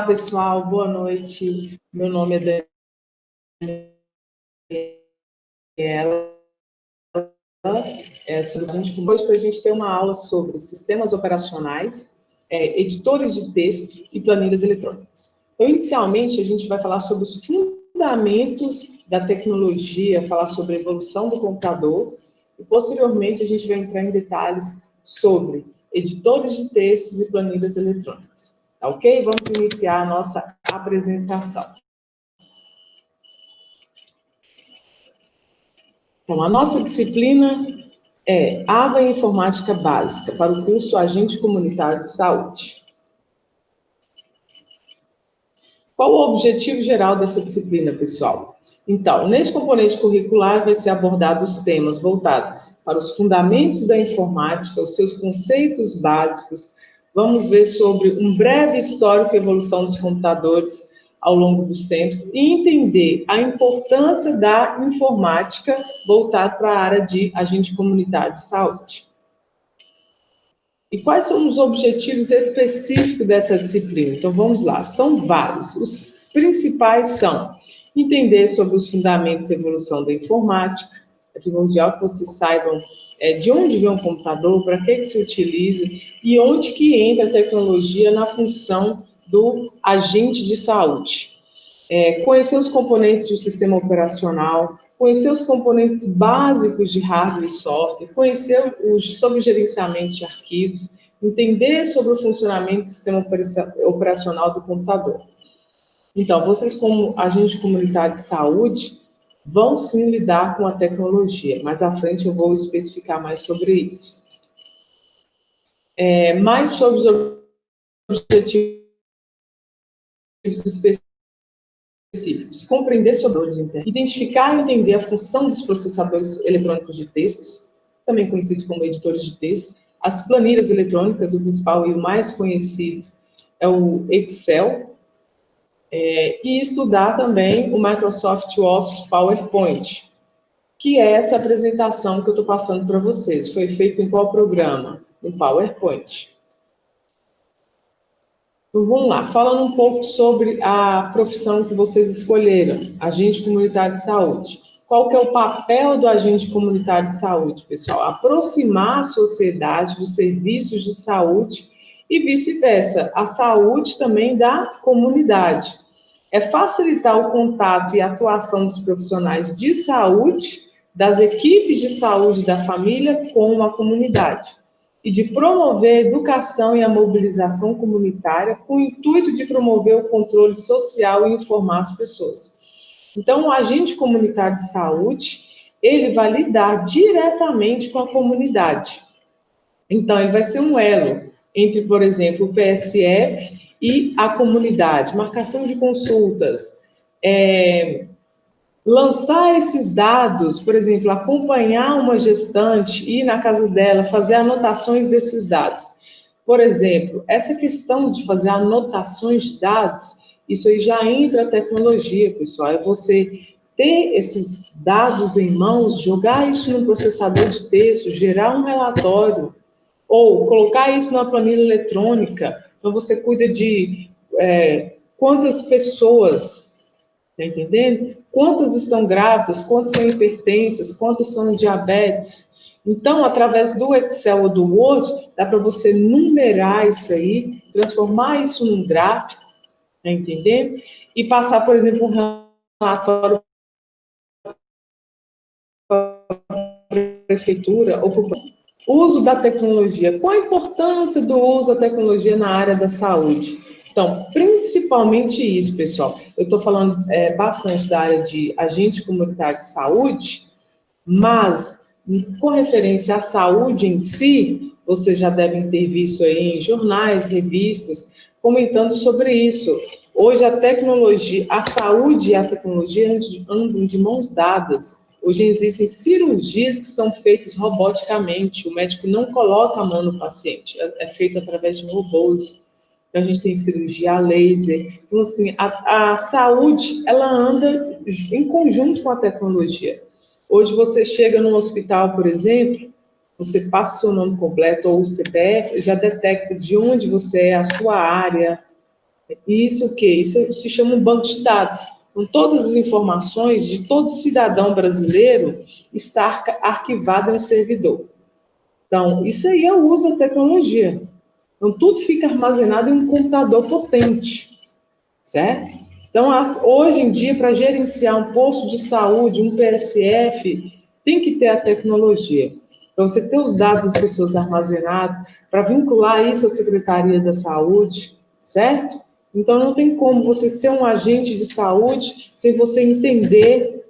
Olá, pessoal, boa noite. Meu nome é Daniela. Hoje para a gente ter uma aula sobre sistemas operacionais, editores de texto e planilhas eletrônicas. Então, inicialmente, a gente vai falar sobre os fundamentos da tecnologia, falar sobre a evolução do computador, e posteriormente a gente vai entrar em detalhes sobre editores de textos e planilhas eletrônicas. Tá ok? Vamos iniciar a nossa apresentação. Então, a nossa disciplina é ABA em Informática Básica, para o curso Agente Comunitário de Saúde. Qual o objetivo geral dessa disciplina, pessoal? Então, neste componente curricular vai ser abordado os temas voltados para os fundamentos da informática, os seus conceitos básicos. Vamos ver sobre um breve histórico e evolução dos computadores ao longo dos tempos e entender a importância da informática voltada para a área de agente comunitário de saúde. E quais são os objetivos específicos dessa disciplina? Então, vamos lá, são vários. Os principais são entender sobre os fundamentos e evolução da informática. É primordial que vocês saibam de onde vem um computador, para que se utiliza e onde que entra a tecnologia na função do agente de saúde. Conhecer os componentes do sistema operacional, conhecer os componentes básicos de hardware e software, conhecer sobre o gerenciamento de arquivos, entender sobre o funcionamento do sistema operacional do computador. Então, vocês como agente comunitário de saúde, vão sim lidar com a tecnologia. Mais à frente eu vou especificar mais sobre isso. Mais sobre os objetivos específicos. Compreender sobre os internos, identificar e entender a função dos processadores eletrônicos de textos, também conhecidos como editores de texto, as planilhas eletrônicas, o principal e o mais conhecido é o Excel, e estudar também o Microsoft Office PowerPoint, que é essa apresentação que eu estou passando para vocês. Foi feito em qual programa? No PowerPoint. Então, vamos lá, falando um pouco sobre a profissão que vocês escolheram, agente comunitário de saúde. Qual que é o papel do agente comunitário de saúde, pessoal? Aproximar a sociedade dos serviços de saúde e vice-versa, a saúde também da comunidade. É facilitar o contato e a atuação dos profissionais de saúde, das equipes de saúde da família com a comunidade. E de promover a educação e a mobilização comunitária com o intuito de promover o controle social e informar as pessoas. Então, o agente comunitário de saúde, ele vai lidar diretamente com a comunidade. Então, ele vai ser um elo entre, por exemplo, o PSF e a comunidade, marcação de consultas, lançar esses dados, por exemplo, acompanhar uma gestante, ir na casa dela, fazer anotações desses dados. Por exemplo, essa questão de fazer anotações de dados, isso aí já entra a tecnologia, pessoal. É você ter esses dados em mãos, jogar isso no processador de texto, gerar um relatório, ou colocar isso numa planilha eletrônica. Então, você cuida de quantas pessoas, está entendendo? Quantas estão grávidas, quantas são hipertensas, quantas são diabetes. Então, através do Excel ou do Word, dá para você numerar isso aí, transformar isso num gráfico, está entendendo? E passar, por exemplo, um relatório para a prefeitura ou para o uso da tecnologia. Qual a importância do uso da tecnologia na área da saúde? Então, principalmente isso, pessoal. Eu estou falando bastante da área de agente comunitário de saúde, mas com referência à saúde em si, vocês já devem ter visto aí em jornais, revistas, comentando sobre isso. Hoje a tecnologia, a saúde e a tecnologia andam de mãos dadas. Hoje existem cirurgias que são feitas roboticamente, o médico não coloca a mão no paciente, é feito através de robôs. Então, a gente tem cirurgia a laser. Então, assim, a saúde, ela anda em conjunto com a tecnologia. Hoje você chega num hospital, por exemplo, você passa o seu nome completo ou o CPF, já detecta de onde você é, a sua área, Isso o quê? Isso se chama um banco de dados. Com todas as informações de todo cidadão brasileiro está arquivada em um servidor. Então, isso aí é o uso da tecnologia. Então, tudo fica armazenado em um computador potente, certo? Então, hoje em dia, para gerenciar um posto de saúde, um PSF, tem que ter a tecnologia. Para você ter os dados das pessoas armazenados, para vincular isso à Secretaria da Saúde, certo? Então, não tem como você ser um agente de saúde sem você entender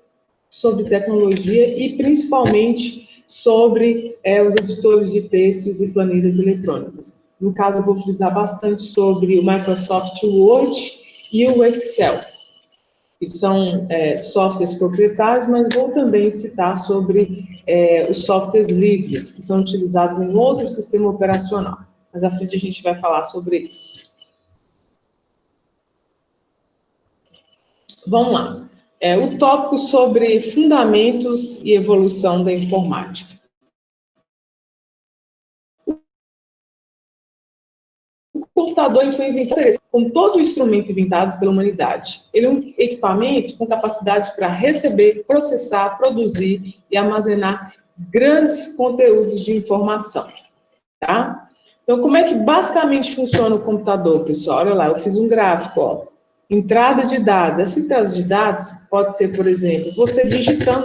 sobre tecnologia e, principalmente, sobre os editores de textos e planilhas eletrônicas. No caso, eu vou frisar bastante sobre o Microsoft Word e o Excel, que são softwares proprietários, mas vou também citar sobre os softwares livres, que são utilizados em outro sistema operacional. Mas à frente a gente vai falar sobre isso. Vamos lá. O tópico sobre fundamentos e evolução da informática. O computador ele foi inventado como todo instrumento inventado pela humanidade. Ele é um equipamento com capacidade para receber, processar, produzir e armazenar grandes conteúdos de informação. Tá? Então, como é que basicamente funciona o computador, pessoal? Olha lá, eu fiz um gráfico, ó. Entrada de dados. Essa entrada de dados pode ser, por exemplo, você digitando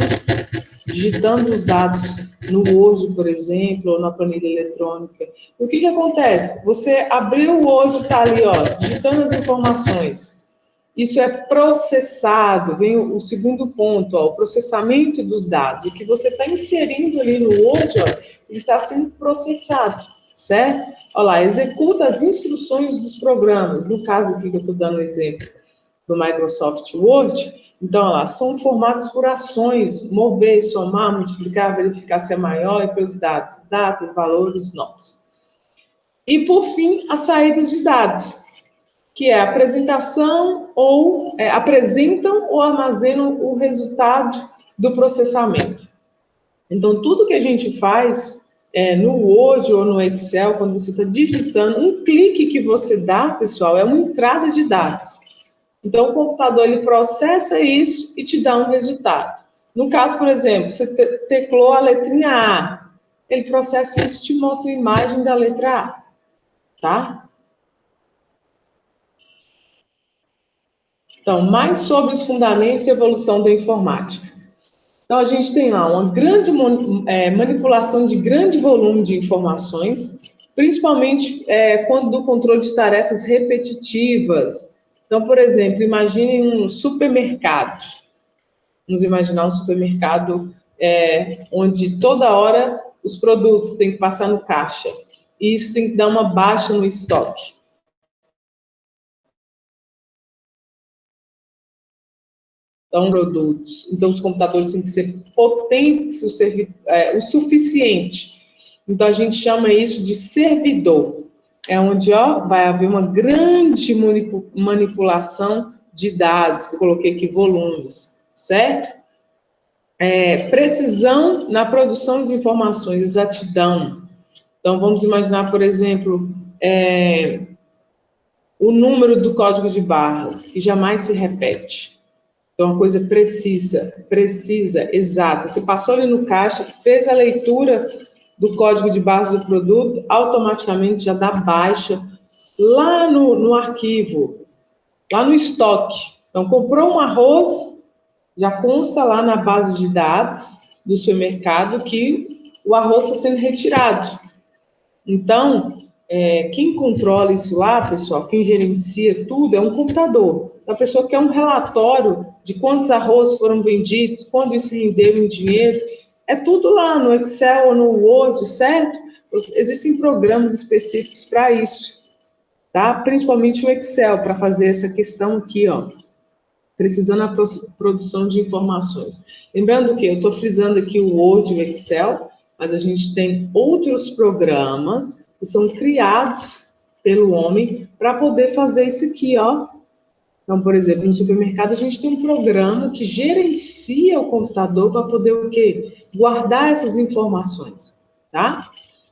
os dados no Word, por exemplo, ou na planilha eletrônica. O que acontece? Você abriu o Word, está ali, ó, digitando as informações. Isso é processado, vem o segundo ponto, ó, o processamento dos dados. O que você está inserindo ali no Word, ó, ele está sendo processado, certo? Olha lá, executa as instruções dos programas. No caso aqui que eu estou dando o exemplo do Microsoft Word, então, olha lá, são formatos por ações, mover, somar, multiplicar, verificar se é maior e pelos dados, datas, valores, nomes. E, por fim, as saídas de dados, que é a apresentação ou apresentam ou armazenam o resultado do processamento. Então, tudo que a gente faz no Word ou no Excel, quando você está digitando, um clique que você dá, pessoal, é uma entrada de dados. Então, o computador ele processa isso e te dá um resultado. No caso, por exemplo, você teclou a letrinha A, ele processa isso e te mostra a imagem da letra A, tá? Então, mais sobre os fundamentos e evolução da informática. Então, a gente tem lá uma grande manipulação de grande volume de informações, principalmente quando do controle de tarefas repetitivas. Então, por exemplo, imagine um supermercado. Vamos imaginar um supermercado onde toda hora os produtos têm que passar no caixa. E isso tem que dar uma baixa no estoque. Então, produtos. Então, os computadores têm que ser potentes o suficiente. Então, a gente chama isso de servidor. É onde vai haver uma grande manipulação de dados. Eu coloquei aqui volumes, certo? Precisão na produção de informações, exatidão. Então, vamos imaginar, por exemplo, o número do código de barras, que jamais se repete. Então, uma coisa precisa, exata. Você passou ali no caixa, fez a leitura do código de barras do produto, automaticamente já dá baixa lá no arquivo, lá no estoque. Então, comprou um arroz, já consta lá na base de dados do supermercado que o arroz está sendo retirado. Então, quem controla isso lá, pessoal, quem gerencia tudo é um computador. A pessoa quer um relatório de quantos arroz foram vendidos, quando isso rendeu em dinheiro, é tudo lá no Excel ou no Word, certo? Existem programas específicos para isso, tá? Principalmente o Excel, para fazer essa questão aqui, ó, precisando da produção de informações. Lembrando que eu estou frisando aqui o Word e o Excel, mas a gente tem outros programas que são criados pelo homem para poder fazer isso aqui, ó. Então, por exemplo, no supermercado a gente tem um programa que gerencia o computador para poder o quê? Guardar essas informações, tá?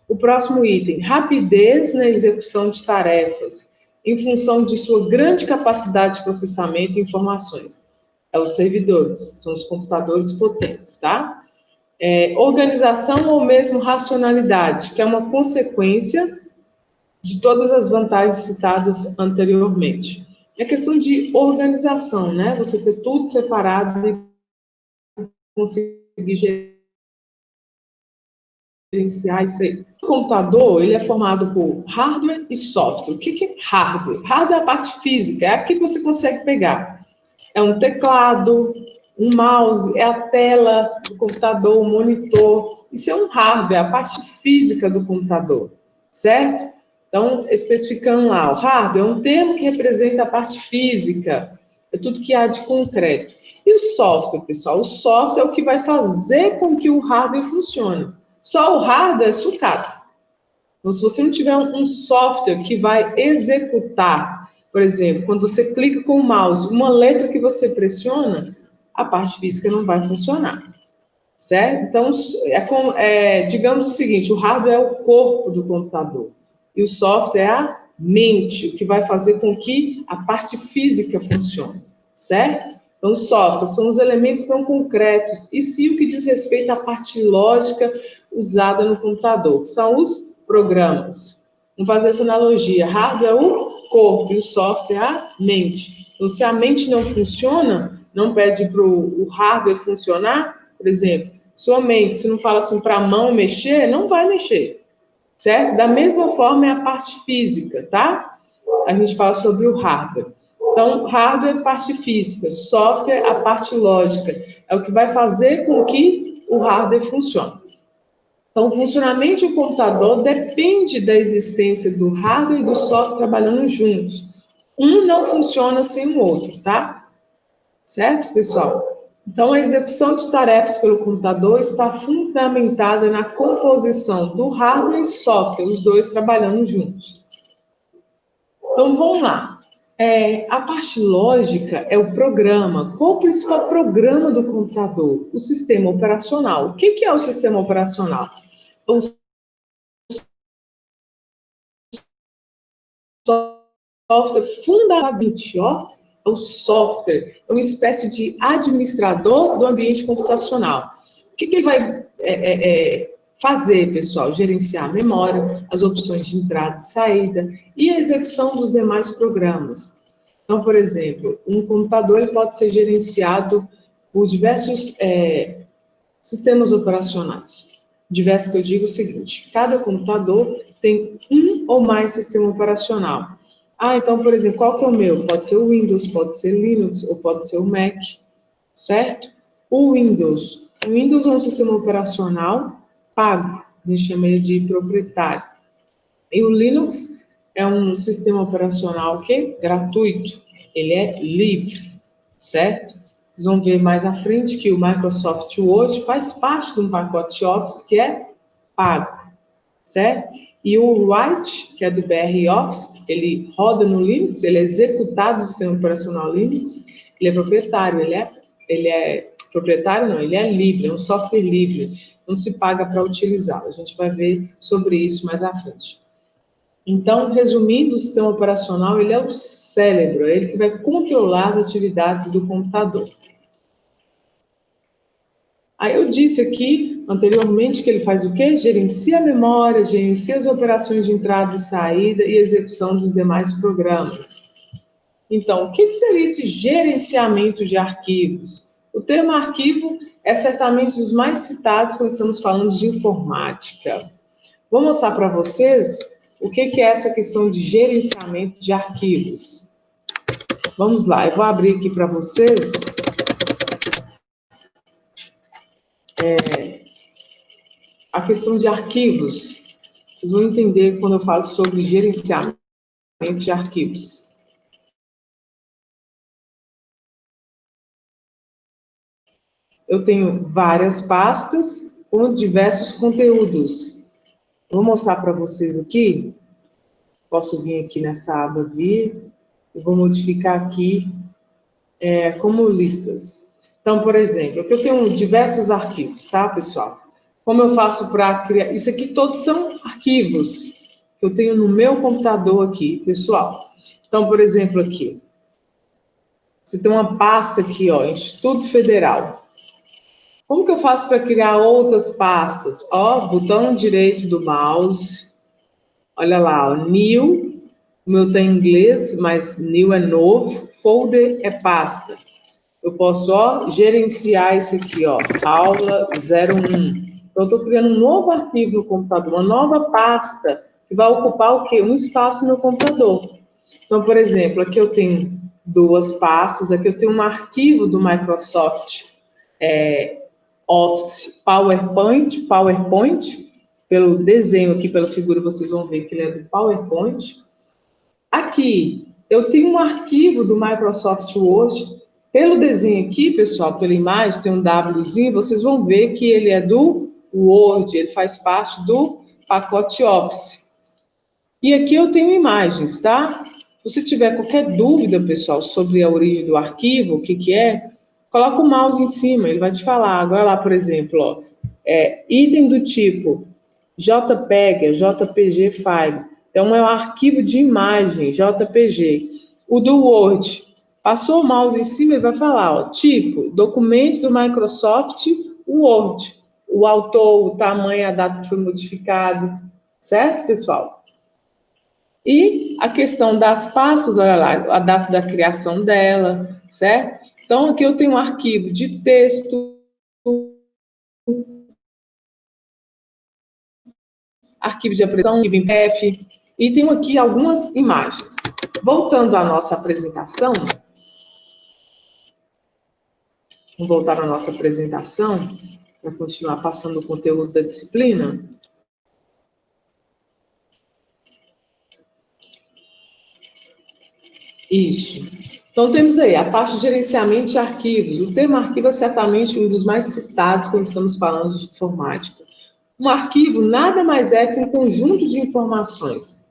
O próximo item, rapidez na execução de tarefas. em função de sua grande capacidade de processamento de informações. É os servidores, são os computadores potentes, tá? Organização ou mesmo racionalidade, que é uma consequência de todas as vantagens citadas anteriormente. É questão de organização, né? Você ter tudo separado e conseguir gerenciar isso aí. O computador, ele é formado por hardware e software. O que é hardware? Hardware é a parte física, é aqui que você consegue pegar. É um teclado, um mouse, é a tela do computador, o monitor. Isso é um hardware, a parte física do computador, certo? Então, especificando lá, o hardware é um termo que representa a parte física, é tudo que há de concreto. E o software, pessoal? O software é o que vai fazer com que o hardware funcione. Só o hardware é sucata. Então, se você não tiver um software que vai executar, por exemplo, quando você clica com o mouse, uma letra que você pressiona, a parte física não vai funcionar, certo? Então, digamos o seguinte, o hardware é o corpo do computador e o software é a mente, o que vai fazer com que a parte física funcione, certo? Então, os softwares são os elementos não concretos e sim o que diz respeito à parte lógica usada no computador, que são os programas. Vamos fazer essa analogia. Hardware é o corpo e o software é a mente. Então, se a mente não funciona, não pede para o hardware funcionar, por exemplo, sua mente, se não fala assim para a mão mexer, não vai mexer, certo? Da mesma forma é a parte física, tá? A gente fala sobre o hardware. Então, hardware é parte física, software a parte lógica. É o que vai fazer com que o hardware funcione. Então, o funcionamento do computador depende da existência do hardware e do software trabalhando juntos. Um não funciona sem o outro, tá? Certo, pessoal? Então, a execução de tarefas pelo computador está fundamentada na composição do hardware e software, os dois trabalhando juntos. Então, vamos lá. A parte lógica é o programa. Qual o principal programa do computador? O sistema operacional. O que é o sistema operacional? O software, fundamentalmente, é o software, é uma espécie de administrador do ambiente computacional. O que ele vai fazer, pessoal? Gerenciar a memória, as opções de entrada e saída e a execução dos demais programas. Então, por exemplo, um computador ele pode ser gerenciado por diversos sistemas operacionais. Diversos que eu digo o seguinte, cada computador tem um ou mais sistema operacional. Então, por exemplo, qual que é o meu? Pode ser o Windows, pode ser Linux ou pode ser o Mac, certo? O Windows é um sistema operacional pago, a gente chama ele de proprietário. E o Linux é um sistema operacional gratuito, ele é livre, certo? Vocês vão ver mais à frente que o Microsoft Word faz parte de um pacote Office que é pago, certo? E o Write, que é do BR Office, ele roda no Linux, ele é executado no sistema operacional Linux, ele é proprietário, ele é proprietário não, ele é livre, é um software livre, não se paga para utilizá-lo. A gente vai ver sobre isso mais à frente. Então, resumindo, o sistema operacional, ele é o cérebro, é ele que vai controlar as atividades do computador. Aí eu disse aqui, anteriormente, que ele faz o quê? Gerencia a memória, gerencia as operações de entrada e saída e execução dos demais programas. Então, o que seria esse gerenciamento de arquivos? O termo arquivo é certamente um dos mais citados quando estamos falando de informática. Vou mostrar para vocês o que é essa questão de gerenciamento de arquivos. Vamos lá, eu vou abrir aqui para vocês a questão de arquivos. Vocês vão entender quando eu falo sobre gerenciamento de arquivos. Eu tenho várias pastas com diversos conteúdos. Vou mostrar para vocês aqui. Posso vir aqui nessa aba vir. Eu vou modificar aqui como listas. Então, por exemplo, aqui eu tenho diversos arquivos, tá, pessoal? Como eu faço para criar... Isso aqui todos são arquivos. que eu tenho no meu computador aqui, pessoal. Então, por exemplo, aqui, você tem uma pasta aqui, ó, Instituto Federal. Como que eu faço para criar outras pastas? Ó, botão direito do mouse, olha lá, ó, New, o meu tá em inglês, mas New é novo, Folder é pasta. Eu posso, ó, gerenciar isso aqui, ó, aula 01. Então, eu estou criando um novo arquivo no computador, uma nova pasta, que vai ocupar o quê? Um espaço no meu computador. Então, por exemplo, aqui eu tenho duas pastas, aqui eu tenho um arquivo do Microsoft Office PowerPoint, pelo desenho aqui, pela figura, vocês vão ver que ele é do PowerPoint. Aqui, eu tenho um arquivo do Microsoft Word. Pelo desenho aqui, pessoal, pela imagem, tem um Wzinho, vocês vão ver que ele é do Word, ele faz parte do pacote Office. E aqui eu tenho imagens, tá? Se você tiver qualquer dúvida, pessoal, sobre a origem do arquivo, o que que é, coloca o mouse em cima, ele vai te falar. Agora lá, por exemplo, ó, item do tipo JPEG, JPG File. Então, é um arquivo de imagem, JPG. O do Word, passou o mouse em cima, ele vai falar, ó, tipo, documento do Microsoft Word. O autor, o tamanho, a data que foi modificado, certo, pessoal? E a questão das pastas, olha lá, a data da criação dela, certo? Então, aqui eu tenho um arquivo de texto, arquivo de apresentação, arquivo em PDF, e tenho aqui algumas imagens. Voltando à nossa apresentação, vamos voltar à nossa apresentação, para continuar passando o conteúdo da disciplina. Isso. Então, temos aí a parte de gerenciamento de arquivos. O termo arquivo é certamente um dos mais citados quando estamos falando de informática. Um arquivo nada mais é que um conjunto de informações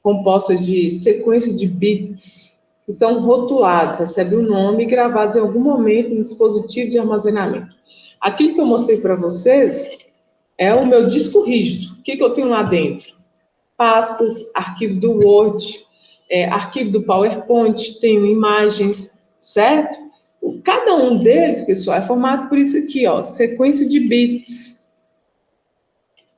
compostas de sequência de bits que são rotulados, recebem um nome e gravados em algum momento no dispositivo de armazenamento. Aquilo que eu mostrei para vocês é o meu disco rígido. O que eu tenho lá dentro? Pastas, arquivo do Word, arquivo do PowerPoint, tenho imagens, certo? Cada um deles, pessoal, é formado por isso aqui, ó, sequência de bits.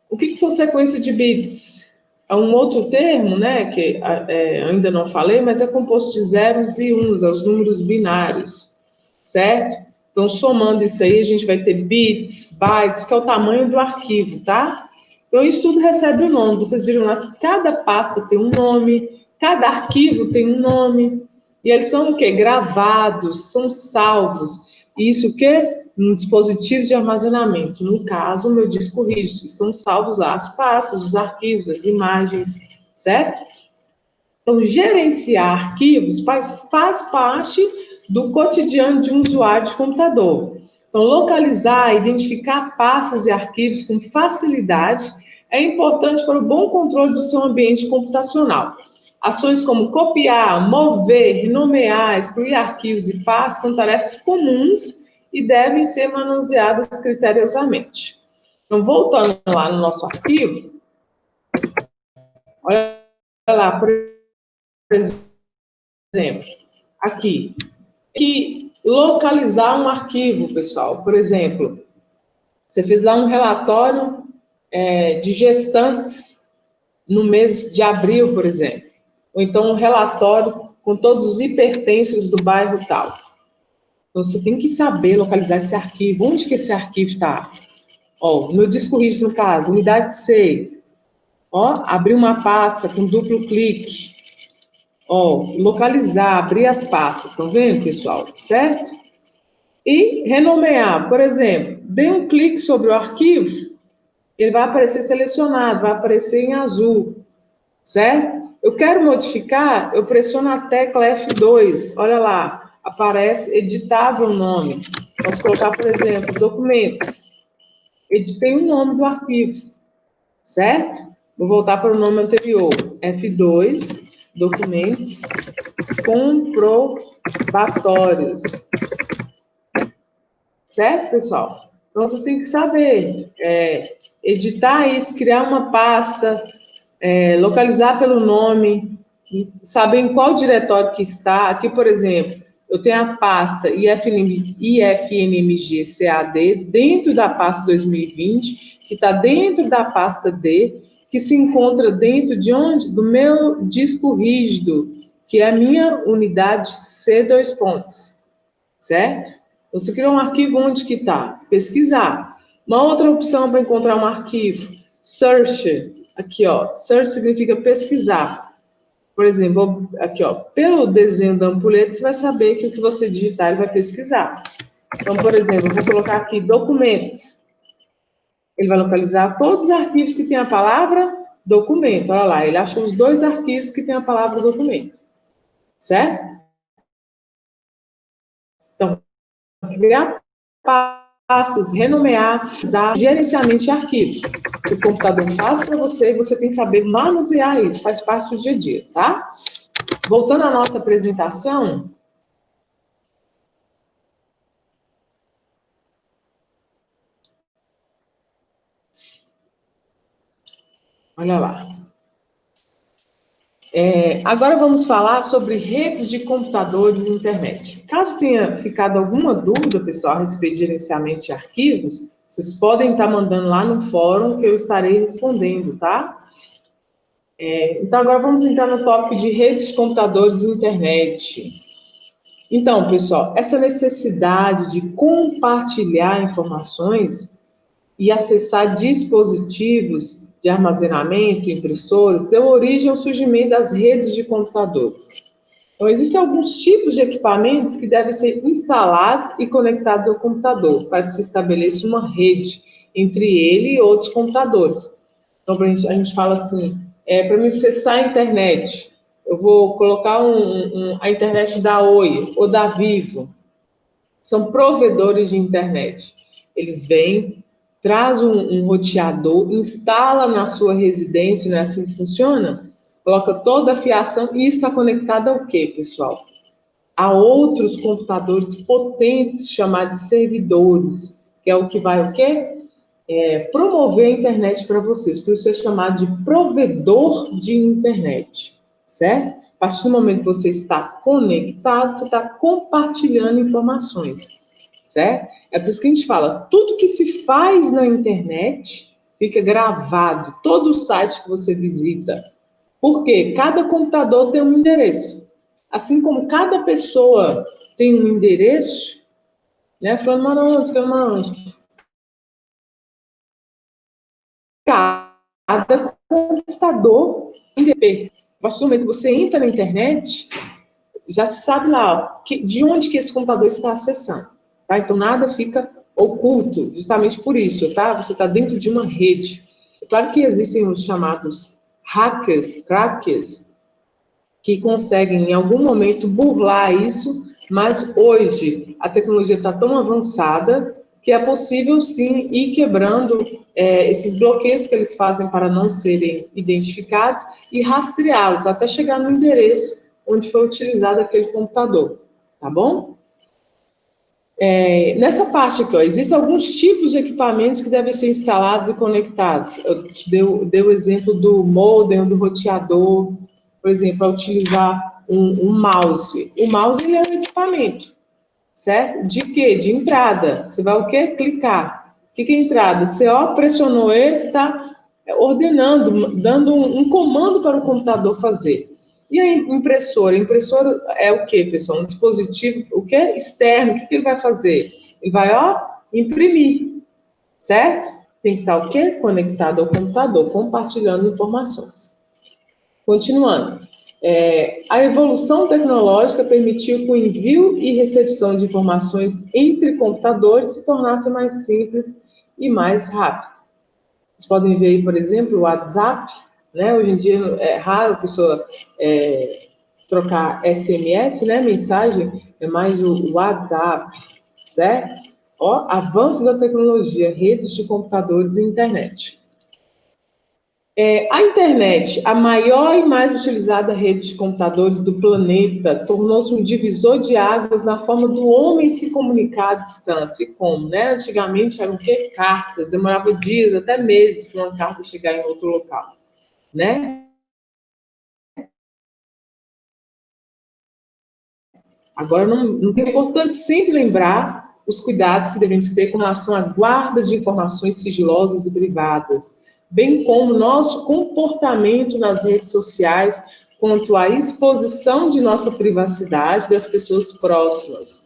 O que são sequência de bits? É um outro termo, né, que ainda não falei, mas é composto de zeros e uns, os números binários, certo? Então, somando isso aí, a gente vai ter bits, bytes, que é o tamanho do arquivo, tá? Então, isso tudo recebe um nome. Vocês viram lá que cada pasta tem um nome, cada arquivo tem um nome, e eles são o quê? Gravados, são salvos. Isso o quê? Um dispositivo de armazenamento, no caso, o meu disco rígido. Estão salvos lá as pastas, os arquivos, as imagens, certo? Então, gerenciar arquivos faz parte do cotidiano de um usuário de computador. Então, localizar, identificar pastas e arquivos com facilidade é importante para o bom controle do seu ambiente computacional. Ações como copiar, mover, renomear, excluir arquivos e pastas são tarefas comuns e devem ser manuseadas criteriosamente. Então, voltando lá no nosso arquivo, olha lá, por exemplo, aqui, que localizar um arquivo, pessoal. Por exemplo, você fez lá um relatório de gestantes no mês de abril, por exemplo. Ou então um relatório com todos os hipertensos do bairro tal. Então, você tem que saber localizar esse arquivo. Onde que esse arquivo está? Ó, no disco rígido, no caso, unidade C. Ó, abrir uma pasta com duplo clique. Ó, localizar, abrir as pastas. Estão vendo, pessoal? Certo? E renomear. Por exemplo, dê um clique sobre o arquivo, ele vai aparecer selecionado, vai aparecer em azul. Certo? Eu quero modificar, eu pressiono a tecla F2, olha lá, aparece editável nome. Posso colocar, por exemplo, documentos. Editei o nome do arquivo, certo? Vou voltar para o nome anterior, F2, documentos comprobatórios. Certo, pessoal? Então, vocês têm que saber editar isso, criar uma pasta, localizar pelo nome, saber em qual diretório que está. Aqui, por exemplo, eu tenho a pasta IFNMG-CAD dentro da pasta 2020, que está dentro da pasta D, que se encontra dentro de onde? Do meu disco rígido, que é a minha unidade C2 pontos, certo? Você criou um arquivo, onde que está? Pesquisar. Uma outra opção para encontrar um arquivo, search. Aqui, ó, search significa pesquisar. Por exemplo, aqui, ó, pelo desenho da ampulheta, você vai saber que o que você digitar, ele vai pesquisar. Então, por exemplo, eu vou colocar aqui documentos. Ele vai localizar todos os arquivos que tem a palavra documento. Olha lá, ele achou os 2 arquivos que tem a palavra documento. Certo? Então, criar pastas, renomear, usar gerenciamento de arquivos. O computador faz para você, você tem que saber manusear isso, faz parte do dia a dia, tá? Voltando à nossa apresentação. Olha lá. Agora vamos falar sobre redes de computadores e internet. Caso tenha ficado alguma dúvida, pessoal, a respeito de gerenciamento de arquivos, vocês podem estar mandando lá no fórum que eu estarei respondendo, tá? Então, agora vamos entrar no tópico de redes de computadores e internet. Então, pessoal, essa necessidade de compartilhar informações e acessar dispositivos de armazenamento, impressoras, deu origem ao surgimento das redes de computadores. Então, existem alguns tipos de equipamentos que devem ser instalados e conectados ao computador, para que se estabeleça uma rede entre ele e outros computadores. Então, a gente fala assim, para me acessar a internet, eu vou colocar a internet da Oi ou da Vivo. São provedores de internet. Eles vêm, traz um roteador, instala na sua residência, não é assim que funciona? Coloca toda a fiação e está conectado ao quê, pessoal? A outros computadores potentes, chamados de servidores, que é o que vai o quê? Promover a internet para vocês. Por isso é chamado de provedor de internet, certo? A partir do momento que você está conectado, você está compartilhando informações, certo? É por isso que a gente fala, tudo que se faz na internet fica gravado, todo o site que você visita. Por quê? Cada computador tem um endereço. Assim como cada pessoa tem um endereço, né? Falando, Maranhão, cada computador independente. A partir do momento que você entra na internet, já se sabe lá de onde que esse computador está acessando. Tá? Então, nada fica oculto, justamente por isso, tá? Você está dentro de uma rede. É claro que existem os chamados hackers, crackers, que conseguem, em algum momento, burlar isso, mas hoje a tecnologia está tão avançada que é possível, sim, ir quebrando esses bloqueios que eles fazem para não serem identificados e rastreá-los até chegar no endereço onde foi utilizado aquele computador, tá bom? Nessa parte aqui, ó, existem alguns tipos de equipamentos que devem ser instalados e conectados. Eu te dei o exemplo do modem, do roteador, por exemplo, para utilizar um mouse. O mouse ele é um equipamento, certo? De quê? De entrada. Você vai o quê? Clicar. O que é entrada? Você pressionou ele, você está ordenando, dando um comando para o computador fazer. E a impressora? A impressora é o quê, pessoal? Um dispositivo, o quê? Externo. O que ele vai fazer? Ele vai, imprimir, certo? Tem que estar o quê? Conectado ao computador, compartilhando informações. Continuando. A evolução tecnológica permitiu que o envio e recepção de informações entre computadores se tornasse mais simples e mais rápido. Vocês podem ver aí, por exemplo, o WhatsApp, né? Hoje em dia é raro a pessoa trocar SMS, né? Mensagem, é mais o WhatsApp, certo? Avanço da tecnologia, redes de computadores e internet. A internet, a maior e mais utilizada rede de computadores do planeta, tornou-se um divisor de águas na forma do homem se comunicar à distância. E como, né? Antigamente eram o quê? Cartas, demorava dias, até meses para uma carta chegar em outro local. né? Agora, não é importante sempre lembrar os cuidados que devemos ter com relação à guarda de informações sigilosas e privadas, bem como nosso comportamento nas redes sociais quanto à exposição de nossa privacidade das pessoas próximas.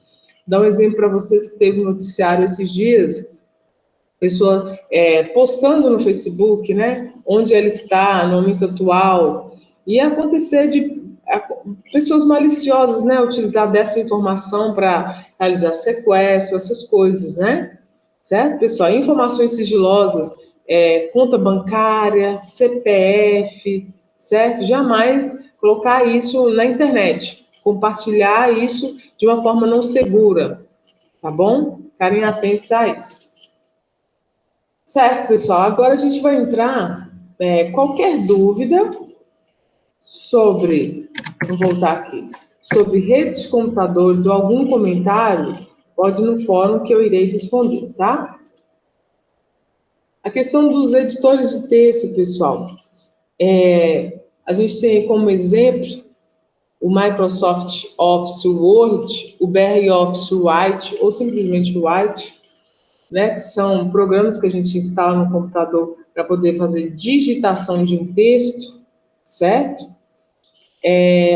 Dá um exemplo para vocês que teve um noticiário esses dias, pessoa postando no Facebook, né, onde ela está no momento atual, e acontecer de pessoas maliciosas, né, utilizar dessa informação para realizar sequestro, essas coisas, né? Certo, pessoal? Informações sigilosas, conta bancária, CPF, certo? Jamais colocar isso na internet, compartilhar isso de uma forma não segura, tá bom? Ficarem atentos a isso. Certo, pessoal? Agora a gente vai entrar, qualquer dúvida sobre, vou voltar aqui, sobre redes de computadores ou algum comentário, pode ir no fórum que eu irei responder, tá? A questão dos editores de texto, pessoal, a gente tem como exemplo o Microsoft Office Word, o BR Office Write ou simplesmente Write, né, que são programas que a gente instala no computador para poder fazer digitação de um texto, certo?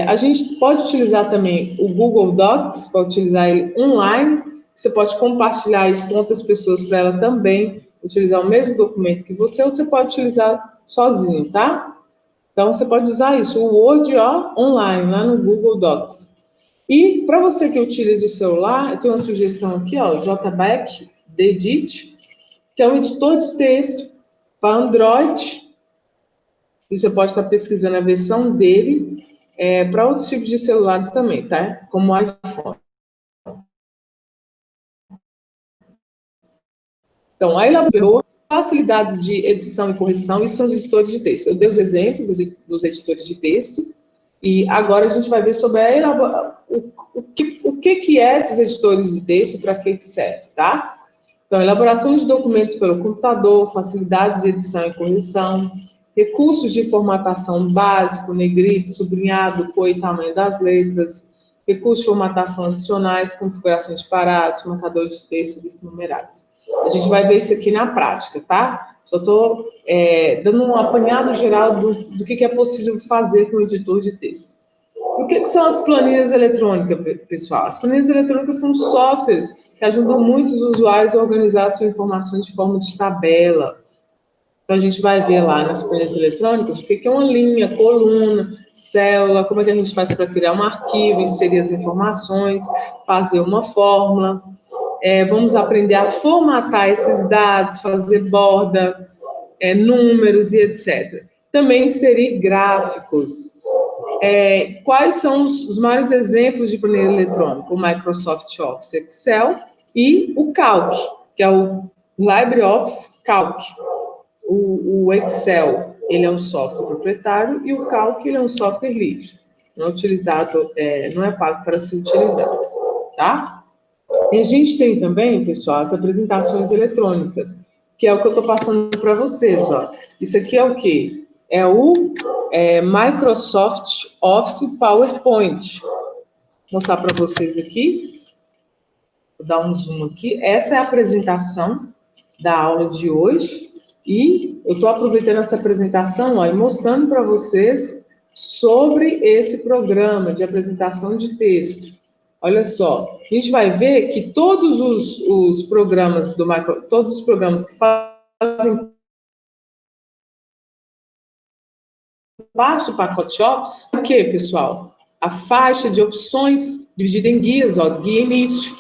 A gente pode utilizar também o Google Docs, para utilizar ele online. Você pode compartilhar isso com outras pessoas para ela também utilizar o mesmo documento que você, ou você pode utilizar sozinho, tá? Então, você pode usar isso, o Word online, lá no Google Docs. E, para você que utiliza o celular, eu tenho uma sugestão aqui, ó, o JBack Edit, que é um editor de texto para Android. E você pode estar pesquisando a versão dele para outros tipos de celulares também, tá? Como o iPhone. Então, a elaborou facilidades de edição e correção e são os editores de texto. Eu dei os exemplos dos editores de texto e agora a gente vai ver sobre o que é esses editores de texto e para que serve, tá? Então, elaboração de documentos pelo computador, facilidades de edição e correção, recursos de formatação básico, negrito, sublinhado, cor e tamanho das letras, recursos de formatação adicionais, configuração de parágrafos, marcadores de texto e listas numeradas. A gente vai ver isso aqui na prática, tá? Só estou dando um apanhado geral do que é possível fazer com o editor de texto. O que são as planilhas eletrônicas, pessoal? As planilhas eletrônicas são softwares que ajudam muito os usuários a organizar a sua informação de forma de tabela. Então, a gente vai ver lá nas planilhas eletrônicas o que é uma linha, coluna, célula, como é que a gente faz para criar um arquivo, inserir as informações, fazer uma fórmula. Vamos aprender a formatar esses dados, fazer borda, números e etc. Também inserir gráficos. Quais são os maiores exemplos de planilha eletrônica? O Microsoft Office Excel e o Calc, que é o LibreOffice Calc. O Excel, ele é um software proprietário e o Calc, ele é um software livre. Não é utilizado, não é pago para ser utilizado, tá? E a gente tem também, pessoal, as apresentações eletrônicas, que é o que eu estou passando para vocês, ó. Isso aqui é o quê? É o Microsoft Office PowerPoint. Vou mostrar para vocês aqui. Vou dar um zoom aqui. Essa é a apresentação da aula de hoje. E eu estou aproveitando essa apresentação, ó, e mostrando para vocês sobre esse programa de apresentação de texto. Olha só, a gente vai ver que todos os programas todos os programas que fazem parte do pacote Office, o que, pessoal? A faixa de opções dividida em guias, ó, guia início,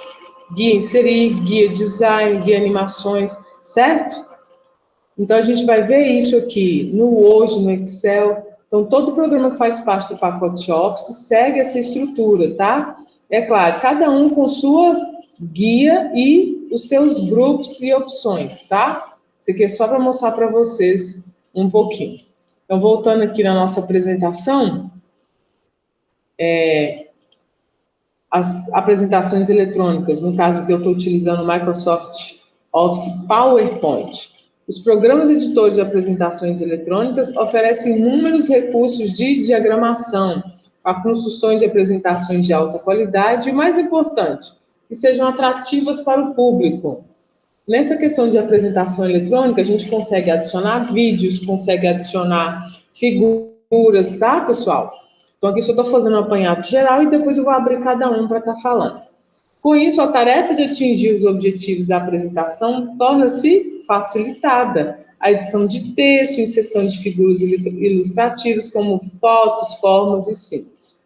guia inserir, guia design, guia animações, certo? Então, a gente vai ver isso aqui no Word, no Excel. Então, todo programa que faz parte do pacote Office segue essa estrutura, tá? É claro, cada um com sua guia e os seus grupos e opções, tá? Isso aqui é só para mostrar para vocês um pouquinho. Então, voltando aqui na nossa apresentação, as apresentações eletrônicas, no caso que eu estou utilizando o Microsoft Office PowerPoint. Os programas editores de apresentações eletrônicas oferecem inúmeros recursos de diagramação, para construções de apresentações de alta qualidade e, mais importante, que sejam atrativas para o público. Nessa questão de apresentação eletrônica, a gente consegue adicionar vídeos, consegue adicionar figuras, tá, pessoal? Então, aqui eu estou fazendo um apanhado geral e depois eu vou abrir cada um para estar falando. Com isso, a tarefa de atingir os objetivos da apresentação torna-se facilitada. A edição de texto, inserção de figuras ilustrativas, como fotos, formas e símbolos.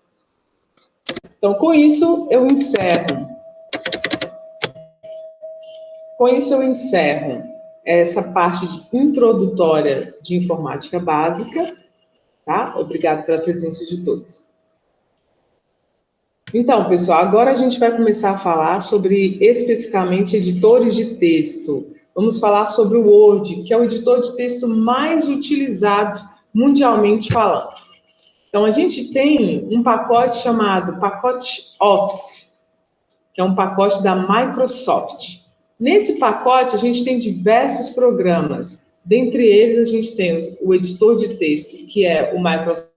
Então, com isso, eu encerro. Com isso, eu encerro essa parte introdutória de informática básica, tá? Obrigada pela presença de todos. Então, pessoal, agora a gente vai começar a falar sobre, especificamente, editores de texto. Vamos falar sobre o Word, que é o editor de texto mais utilizado mundialmente falando. Então, a gente tem um pacote chamado pacote Office, que é um pacote da Microsoft. Nesse pacote, a gente tem diversos programas. Dentre eles, a gente tem o editor de texto, que é o Microsoft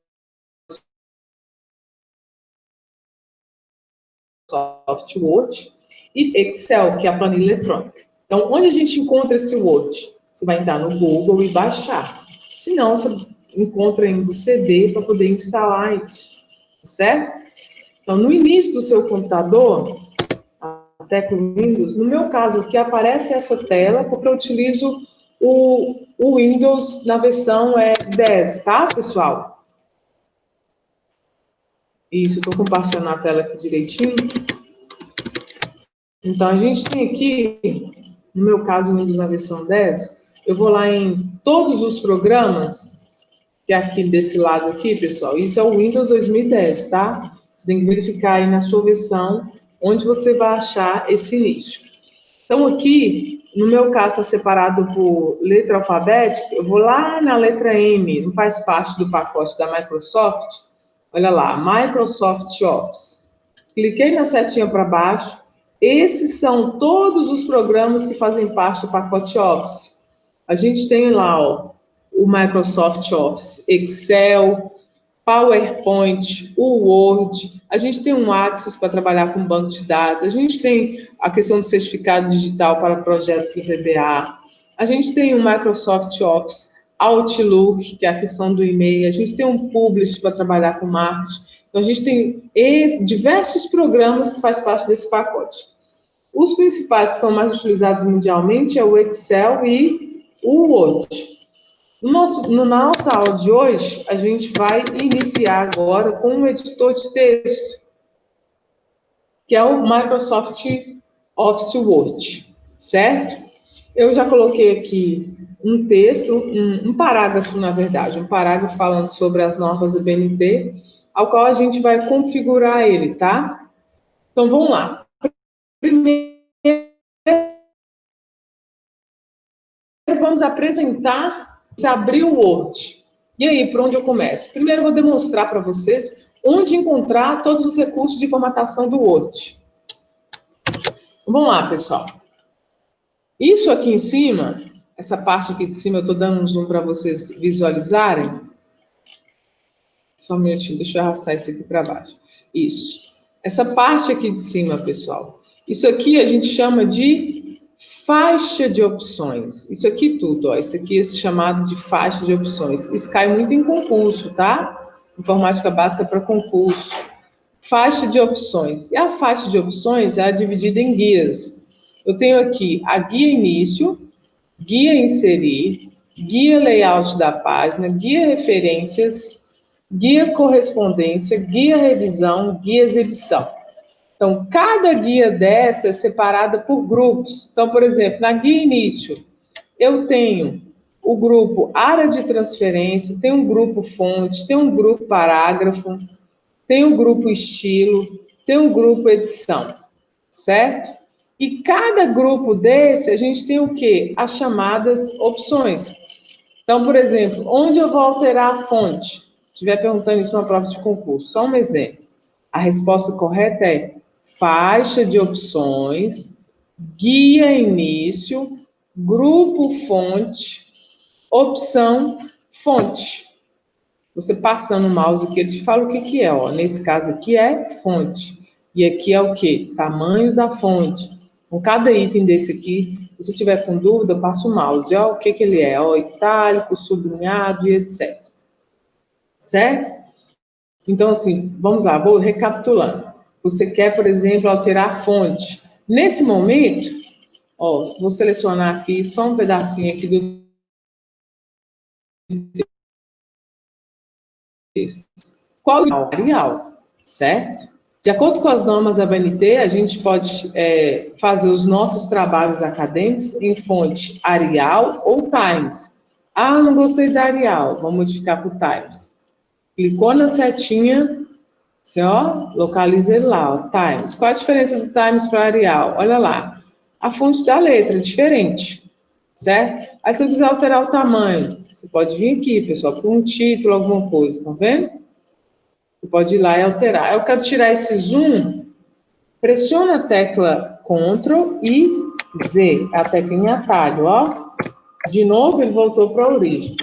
Word, e Excel, que é a planilha eletrônica. Então, onde a gente encontra esse Word? Você vai entrar no Google e baixar. Se não, você encontra ainda o CD para poder instalar isso, certo? Então, no início do seu computador, até com Windows, no meu caso, o que aparece é essa tela, porque eu utilizo o Windows na versão 10, tá, pessoal? Isso, estou compartilhando a tela aqui direitinho. Então, a gente tem aqui, no meu caso, o Windows na versão 10, eu vou lá em todos os programas, que é aqui desse lado aqui, pessoal, isso é o Windows 2010, tá? Você tem que verificar aí na sua versão, onde você vai achar esse início. Então, aqui, no meu caso, está separado por letra alfabética, eu vou lá na letra M, não faz parte do pacote da Microsoft, olha lá, Microsoft Office. Cliquei na setinha para baixo, esses são todos os programas que fazem parte do pacote Office. A gente tem lá, ó, o Microsoft Office, Excel, PowerPoint, o Word, a gente tem um Access para trabalhar com banco de dados, a gente tem a questão do certificado digital para projetos do VBA, a gente tem o Microsoft Office, Outlook, que é a questão do e-mail, a gente tem um Publish para trabalhar com marketing, então a gente tem diversos programas que fazem parte desse pacote. Os principais que são mais utilizados mundialmente é o Excel e o Word. Na nossa aula de hoje, a gente vai iniciar agora com um editor de texto, que é o Microsoft Office Word, certo? Eu já coloquei aqui um texto, um parágrafo, na verdade, um parágrafo falando sobre as normas do BNT, ao qual a gente vai configurar ele, tá? Então, vamos lá. Primeiro, vamos apresentar, abrir o Word. E aí, por onde eu começo? Primeiro, eu vou demonstrar para vocês onde encontrar todos os recursos de formatação do Word. Vamos lá, pessoal. Isso aqui em cima, essa parte aqui de cima, eu estou dando um zoom para vocês visualizarem. Só um minutinho, deixa eu arrastar isso aqui para baixo. Isso. Essa parte aqui de cima, pessoal. Isso aqui a gente chama de faixa de opções. Isso aqui tudo, ó. Isso aqui é chamado de faixa de opções. Isso cai muito em concurso, tá? Informática básica para concurso. Faixa de opções. E a faixa de opções é dividida em guias. Eu tenho aqui a guia início, guia inserir, guia layout da página, guia referências, guia correspondência, guia revisão, guia exibição. Então, cada guia dessa é separada por grupos. Então, por exemplo, na guia início, eu tenho o grupo área de transferência, tem um grupo fonte, tem um grupo parágrafo, tem um grupo estilo, tem um grupo edição, certo? E cada grupo desse, a gente tem o quê? As chamadas opções. Então, por exemplo, onde eu vou alterar a fonte? Se estiver perguntando isso numa prova de concurso, só um exemplo. A resposta correta é faixa de opções, guia início, grupo fonte, opção fonte. Você passando o mouse aqui, ele te fala o que que é, ó. Nesse caso aqui é fonte. E aqui é o quê? Tamanho da fonte. Com cada item desse aqui, se você tiver com dúvida, passa o mouse. Ó, o que que ele é? Ó, itálico, sublinhado e etc. Certo? Então, assim, vamos lá, vou recapitulando. Você quer, por exemplo, alterar a fonte. Nesse momento, ó, vou selecionar aqui só um pedacinho aqui do texto. Qual é o Arial, certo? De acordo com as normas da BNT, a gente pode fazer os nossos trabalhos acadêmicos em fonte Arial ou Times. Ah, não gostei da Arial, vamos modificar para o Times. Clicou na setinha, você, ó, localiza ele lá, ó, Times. Qual a diferença do Times para Arial? Olha lá, a fonte da letra é diferente, certo? Aí, se você quiser alterar o tamanho, você pode vir aqui, pessoal, por um título, alguma coisa, tá vendo? Você pode ir lá e alterar. Eu quero tirar esse zoom, pressiona a tecla Ctrl e Z, a tecla em atalho, ó. De novo, ele voltou para a origem.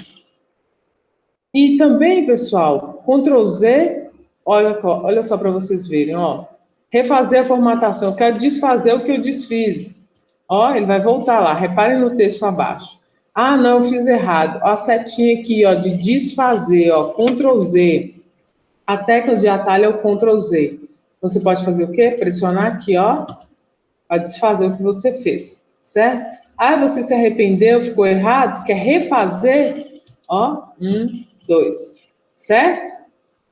E também, pessoal, Ctrl Z, olha só para vocês verem, ó. Refazer a formatação, eu quero desfazer o que eu desfiz. Ó, ele vai voltar lá, reparem no texto abaixo. Ah, não, eu fiz errado. Ó, a setinha aqui, ó, de desfazer, ó, Ctrl Z. A tecla de atalho é o Ctrl Z. Você pode fazer o quê? Pressionar aqui, ó, para desfazer o que você fez, certo? Ah, você se arrependeu, ficou errado, quer refazer? Ó, 1, 2, certo?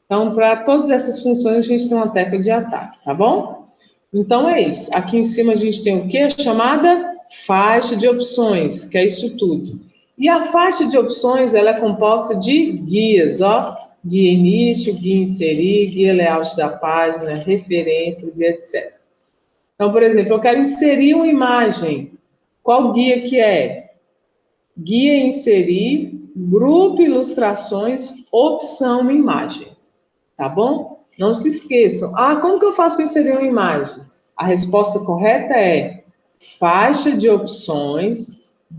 Então, para todas essas funções, a gente tem uma tecla de atalho, tá bom? Então, é isso. Aqui em cima a gente tem o quê? A chamada faixa de opções, que é isso tudo. E a faixa de opções, ela é composta de guias, ó. Guia início, guia inserir, guia layout da página, referências e etc. Então, por exemplo, eu quero inserir uma imagem. Qual guia que é? Guia inserir, grupo ilustrações, opção imagem. Tá bom? Não se esqueçam. Ah, como que eu faço para inserir uma imagem? A resposta correta é faixa de opções,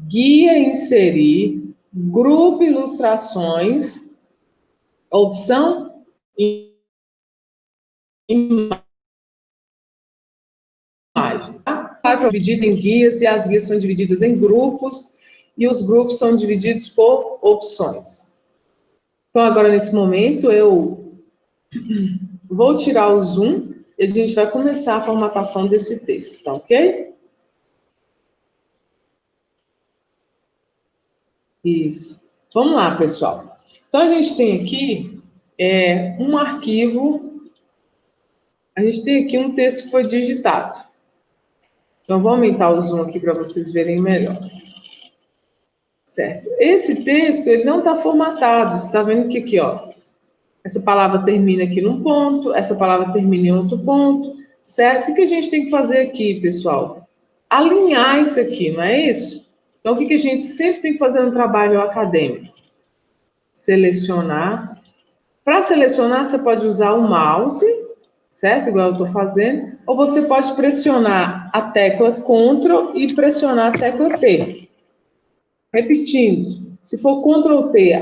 guia inserir, grupo ilustrações, opção imagem. Tá? Dividida em guias e as guias são divididas em grupos e os grupos são divididos por opções. Então, agora, nesse momento, eu vou tirar o zoom e a gente vai começar a formatação desse texto, tá ok? Isso. Vamos lá, pessoal. Então, a gente tem aqui um arquivo, a gente tem aqui um texto que foi digitado. Então, vou aumentar o zoom aqui para vocês verem melhor. Certo. Esse texto, ele não está formatado. Você está vendo que aqui, ó, essa palavra termina aqui num ponto, essa palavra termina em outro ponto, certo? O que a gente tem que fazer aqui, pessoal? Alinhar isso aqui, não é isso? Então, o que a gente sempre tem que fazer no trabalho acadêmico? Selecionar. Para selecionar, você pode usar o mouse, certo? Igual eu estou fazendo. Ou você pode pressionar a tecla Ctrl e pressionar a tecla P. Repetindo, se for Ctrl T,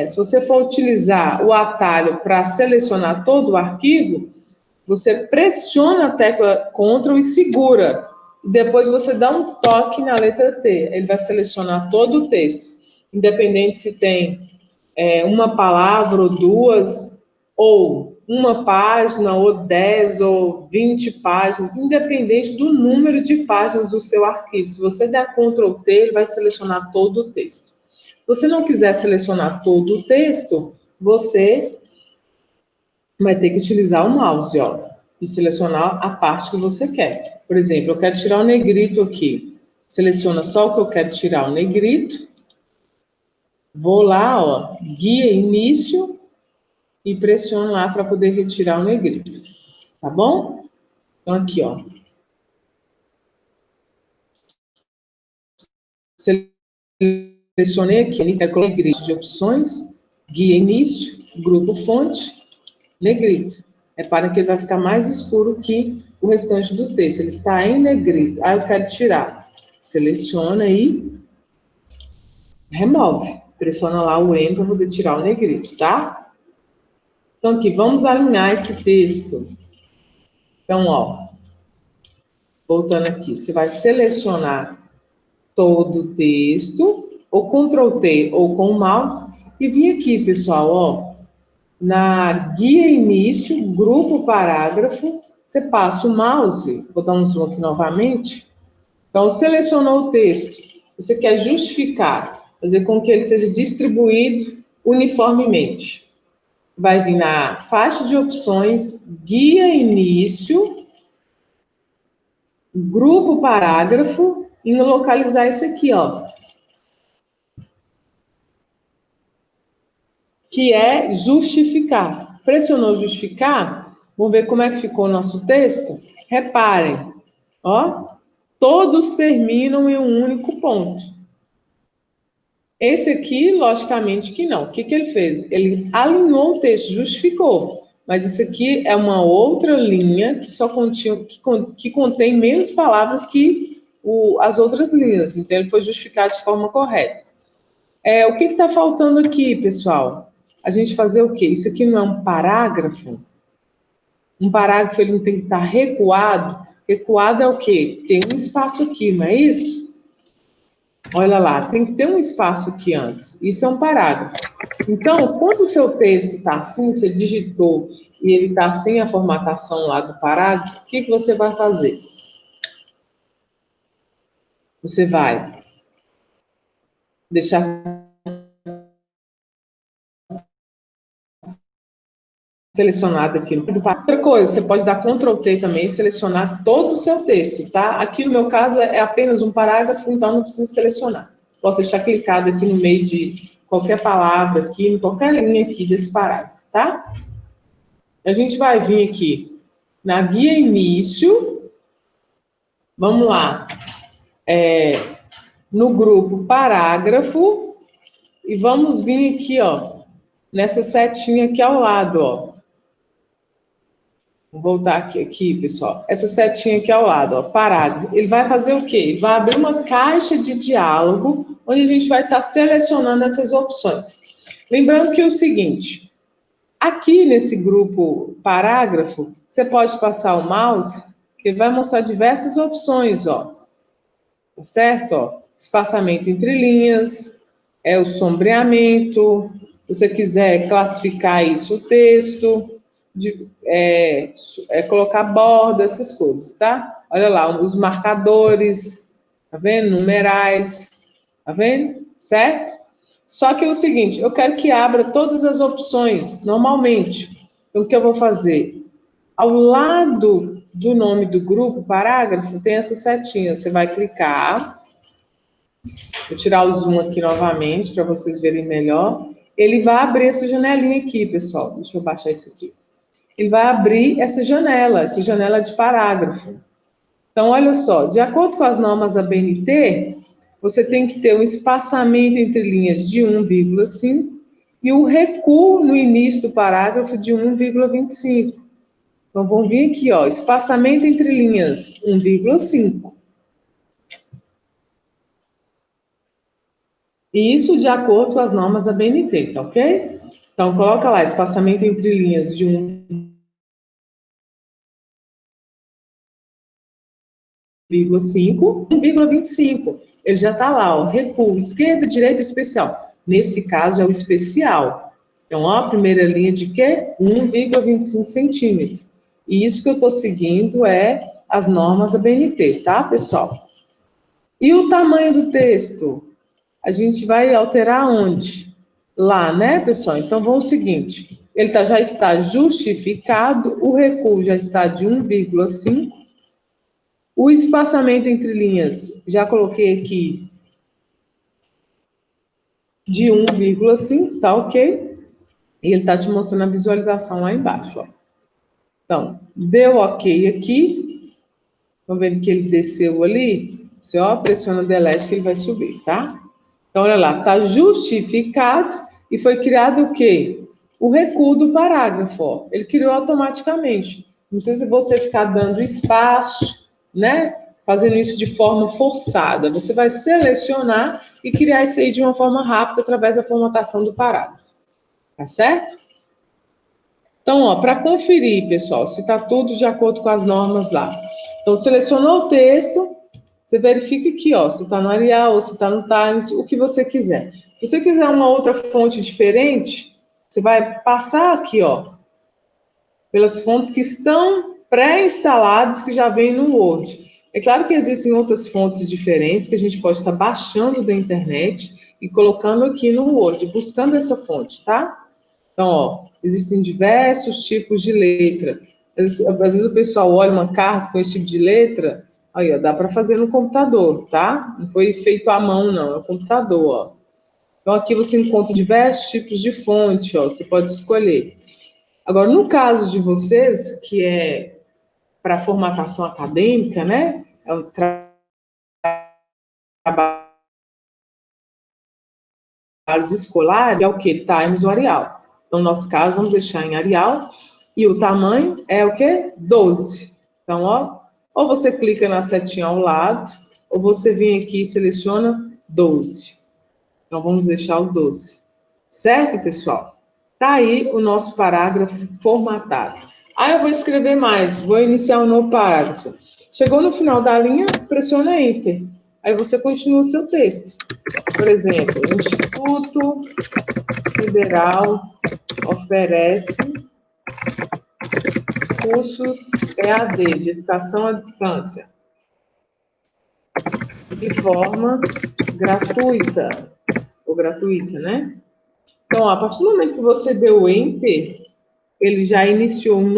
se você for utilizar o atalho para selecionar todo o arquivo, você pressiona a tecla Ctrl e segura. Depois você dá um toque na letra T. Ele vai selecionar todo o texto. Independente se tem uma palavra ou duas, ou uma página, ou 10, ou 20 páginas, independente do número de páginas do seu arquivo. Se você der Ctrl T, ele vai selecionar todo o texto. Se você não quiser selecionar todo o texto, você vai ter que utilizar o mouse, ó, e selecionar a parte que você quer. Por exemplo, eu quero tirar o negrito aqui. Seleciona só o que eu quero tirar, o negrito. Vou lá, ó, guia início e pressiono lá para poder retirar o negrito. Tá bom? Então, aqui, ó. Selecionei aqui, negrito de opções, guia início, grupo fonte, negrito. Repara que ele vai ficar mais escuro que o restante do texto. Ele está em negrito. Aí eu quero tirar. seleciona e remove. Pressiona lá o M para poder tirar o negrito, tá? Então, aqui, vamos alinhar esse texto. Então, ó, voltando aqui, você vai selecionar todo o texto, ou Ctrl T ou com o mouse, e vir aqui, pessoal, ó, na guia início, grupo parágrafo, você passa o mouse, vou dar um zoom aqui novamente. Então, selecionou o texto, você quer justificar, fazer com que ele seja distribuído uniformemente. Vai vir na faixa de opções, guia início, grupo parágrafo, e localizar esse aqui, ó, que é justificar. Pressionou justificar, vamos ver como é que ficou o nosso texto? Reparem, ó, todos terminam em um único ponto. Esse aqui, logicamente que não. O que ele fez? Ele alinhou o texto, justificou. Mas isso aqui é uma outra linha que só que contém menos palavras que as outras linhas. Então, ele foi justificado de forma correta. O que está faltando aqui, pessoal? A gente fazer o quê? Isso aqui não é um parágrafo? Um parágrafo ele não tem que estar recuado? Recuado é o quê? Tem um espaço aqui, não é isso? Olha lá, tem que ter um espaço aqui antes. Isso é um parágrafo. Então, quando o seu texto está assim, você digitou e ele está sem a formatação lá do parágrafo, o que você vai fazer? Você vai deixar selecionado aqui. Outra coisa, você pode dar Ctrl T também e selecionar todo o seu texto, tá? Aqui no meu caso é apenas um parágrafo, então não precisa selecionar. Posso deixar clicado aqui no meio de qualquer palavra aqui, em qualquer linha aqui desse parágrafo, tá? A gente vai vir aqui na guia início, vamos lá, no grupo parágrafo, e vamos vir aqui, ó, nessa setinha aqui ao lado, ó. Vou voltar aqui, pessoal. Essa setinha aqui ao lado, ó, parágrafo. Ele vai fazer o quê? Ele vai abrir uma caixa de diálogo, onde a gente vai estar selecionando essas opções. Lembrando que é o seguinte, aqui nesse grupo parágrafo, você pode passar o mouse, que vai mostrar diversas opções, ó. Tá certo? Ó, espaçamento entre linhas, o sombreamento, se você quiser classificar isso, o texto, colocar borda, essas coisas, tá? Olha lá, os marcadores, tá vendo? Numerais, tá vendo? Certo? Só que é o seguinte, eu quero que abra todas as opções, normalmente. Então, o que eu vou fazer? Ao lado do nome do grupo, parágrafo, tem essa setinha. Você vai clicar. Vou tirar o zoom aqui novamente para vocês verem melhor. Ele vai abrir essa janelinha aqui, pessoal. Deixa eu baixar isso aqui. Ele vai abrir essa janela de parágrafo. Então, olha só, de acordo com as normas ABNT, você tem que ter um espaçamento entre linhas de 1,5 e o recuo no início do parágrafo de 1,25. Então, vamos vir aqui, ó, espaçamento entre linhas 1,5. E isso de acordo com as normas ABNT, tá ok? Então, coloca lá, espaçamento entre linhas de 1,5, 1,25. Ele já está lá, ó, recuo, esquerda, direita, especial. Nesse caso, é o especial. Então, ó, a primeira linha de quê? 1,25 centímetros. E isso que eu estou seguindo é as normas ABNT, tá, pessoal? E o tamanho do texto? A gente vai alterar onde? Lá, né, pessoal? Então, vamos ao seguinte. Ele já está justificado, o recuo já está de 1,5. O espaçamento entre linhas, já coloquei aqui de 1,5, tá ok? E ele está te mostrando a visualização lá embaixo, ó. Então, deu ok aqui. Estão vendo que ele desceu ali? Você, ó, pressiona o delete que ele vai subir, tá? Então, olha lá, está justificado e foi criado o quê? O recuo do parágrafo, ó. Ele criou automaticamente. Não precisa você ficar dando espaço, né? fazendo isso de forma forçada. Você vai selecionar e criar isso aí de uma forma rápida através da formatação do parágrafo. Tá certo? Então, ó, para conferir, pessoal, se está tudo de acordo com as normas lá. Então, selecionou o texto, você verifica aqui, ó, se está no Arial ou se está no Times, o que você quiser. Se você quiser uma outra fonte diferente, você vai passar aqui, ó, pelas fontes que estão pré-instaladas, que já vêm no Word. É claro que existem outras fontes diferentes que a gente pode estar baixando da internet e colocando aqui no Word, buscando essa fonte, tá? Então, ó, existem diversos tipos de letra. Às vezes o pessoal olha uma carta com esse tipo de letra, aí, ó, dá para fazer no computador, tá? Não foi feito à mão, não, é o computador, ó. Então, aqui você encontra diversos tipos de fonte, ó, você pode escolher. Agora, no caso de vocês, que é para formatação acadêmica, né? É um trabalhos escolares, é o quê? Times ou Arial. Então, no nosso caso, vamos deixar em Arial. E o tamanho é o quê? 12. Então, ó, ou você clica na setinha ao lado, ou você vem aqui e seleciona 12. Então, vamos deixar o 12. Certo, pessoal? Tá aí o nosso parágrafo formatado. Ah, eu vou escrever mais, vou iniciar um novo parágrafo. Chegou no final da linha, pressiona Enter. Aí você continua o seu texto. Por exemplo, o Instituto Federal oferece cursos EAD, de educação à distância, de forma gratuita, ou gratuita, né? Então, a partir do momento que você deu Enter, ele já iniciou um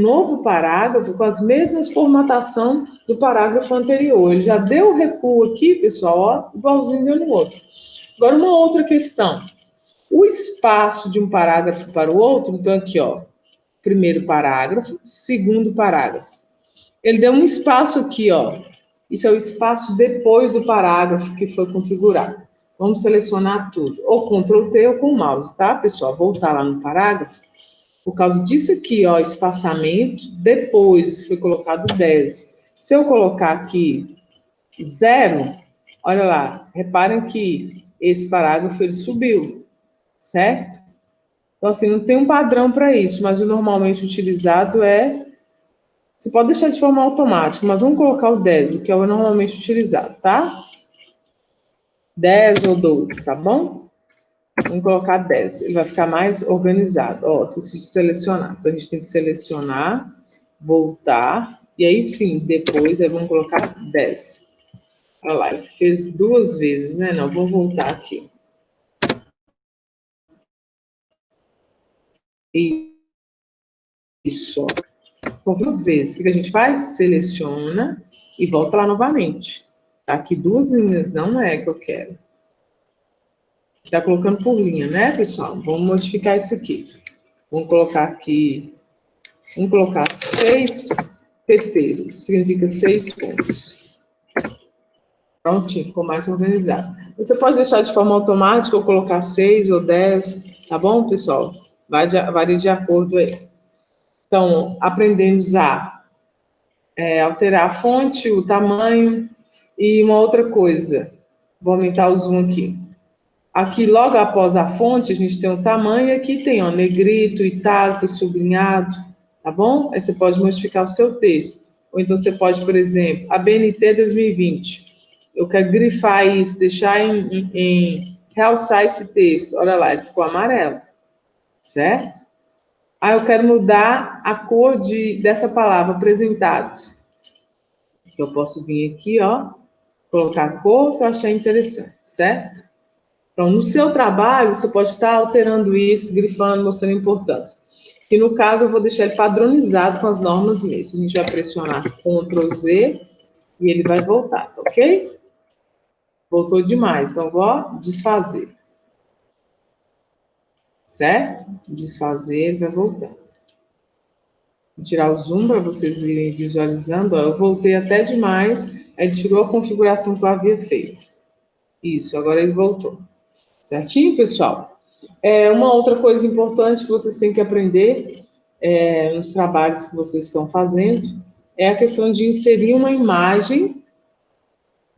novo parágrafo com as mesmas formatação do parágrafo anterior. Ele já deu o recuo aqui, pessoal, ó, igualzinho deu no outro. Agora, uma outra questão. O espaço de um parágrafo para o outro, então aqui, ó, primeiro parágrafo, segundo parágrafo. Ele deu um espaço aqui, ó. Isso é o espaço depois do parágrafo que foi configurado. Vamos selecionar tudo. Ou Ctrl T ou com o mouse, tá, pessoal? Voltar lá no parágrafo. Por causa disso aqui, ó, espaçamento, depois foi colocado 10. Se eu colocar aqui 0, olha lá, reparem que esse parágrafo ele subiu, certo? Então, assim, não tem um padrão para isso, mas o normalmente utilizado é... Você pode deixar de forma automática, mas vamos colocar o 10, o que é o normalmente utilizado, tá? 10 ou 12, tá bom? Vamos colocar 10, ele vai ficar mais organizado. Ó, preciso selecionar. Então, a gente tem que selecionar, voltar, e aí sim, depois, aí vamos colocar 10. Olha lá, ele fez 2 vezes, né? Não, vou voltar aqui. Isso, ó. Por 2 vezes. O que a gente faz? Seleciona e volta lá novamente. Tá aqui 2 linhas, não é que eu quero. Está colocando por linha, né, pessoal? Vamos modificar isso aqui. Vamos colocar aqui, vamos colocar 6 PT, significa 6 pontos. Prontinho, ficou mais organizado. Você pode deixar de forma automática ou colocar 6 ou 10, tá bom, pessoal? Varia de acordo aí. Então, aprendemos a alterar a fonte, o tamanho e uma outra coisa. Vou aumentar o zoom aqui. Aqui, logo após a fonte, a gente tem o tamanho, e aqui tem, ó, negrito, itálico, sublinhado, tá bom? Aí você pode modificar o seu texto. Ou então você pode, por exemplo, ABNT 2020. Eu quero grifar isso, deixar realçar esse texto. Olha lá, ele ficou amarelo, certo? Aí eu quero mudar a cor dessa palavra, apresentados. Eu posso vir aqui, ó, colocar a cor que eu achei interessante, certo? Então, no seu trabalho, você pode estar alterando isso, grifando, mostrando a importância. E no caso, eu vou deixar ele padronizado com as normas mesmo. A gente vai pressionar Ctrl Z e ele vai voltar, tá ok? Voltou demais, então vou desfazer. Certo? Desfazer, ele vai voltar. Vou tirar o zoom para vocês irem visualizando. Ó, eu voltei até demais, aí tirou a configuração que eu havia feito. Isso, agora ele voltou. Certinho, pessoal? Uma outra coisa importante que vocês têm que aprender nos trabalhos que vocês estão fazendo é a questão de inserir uma imagem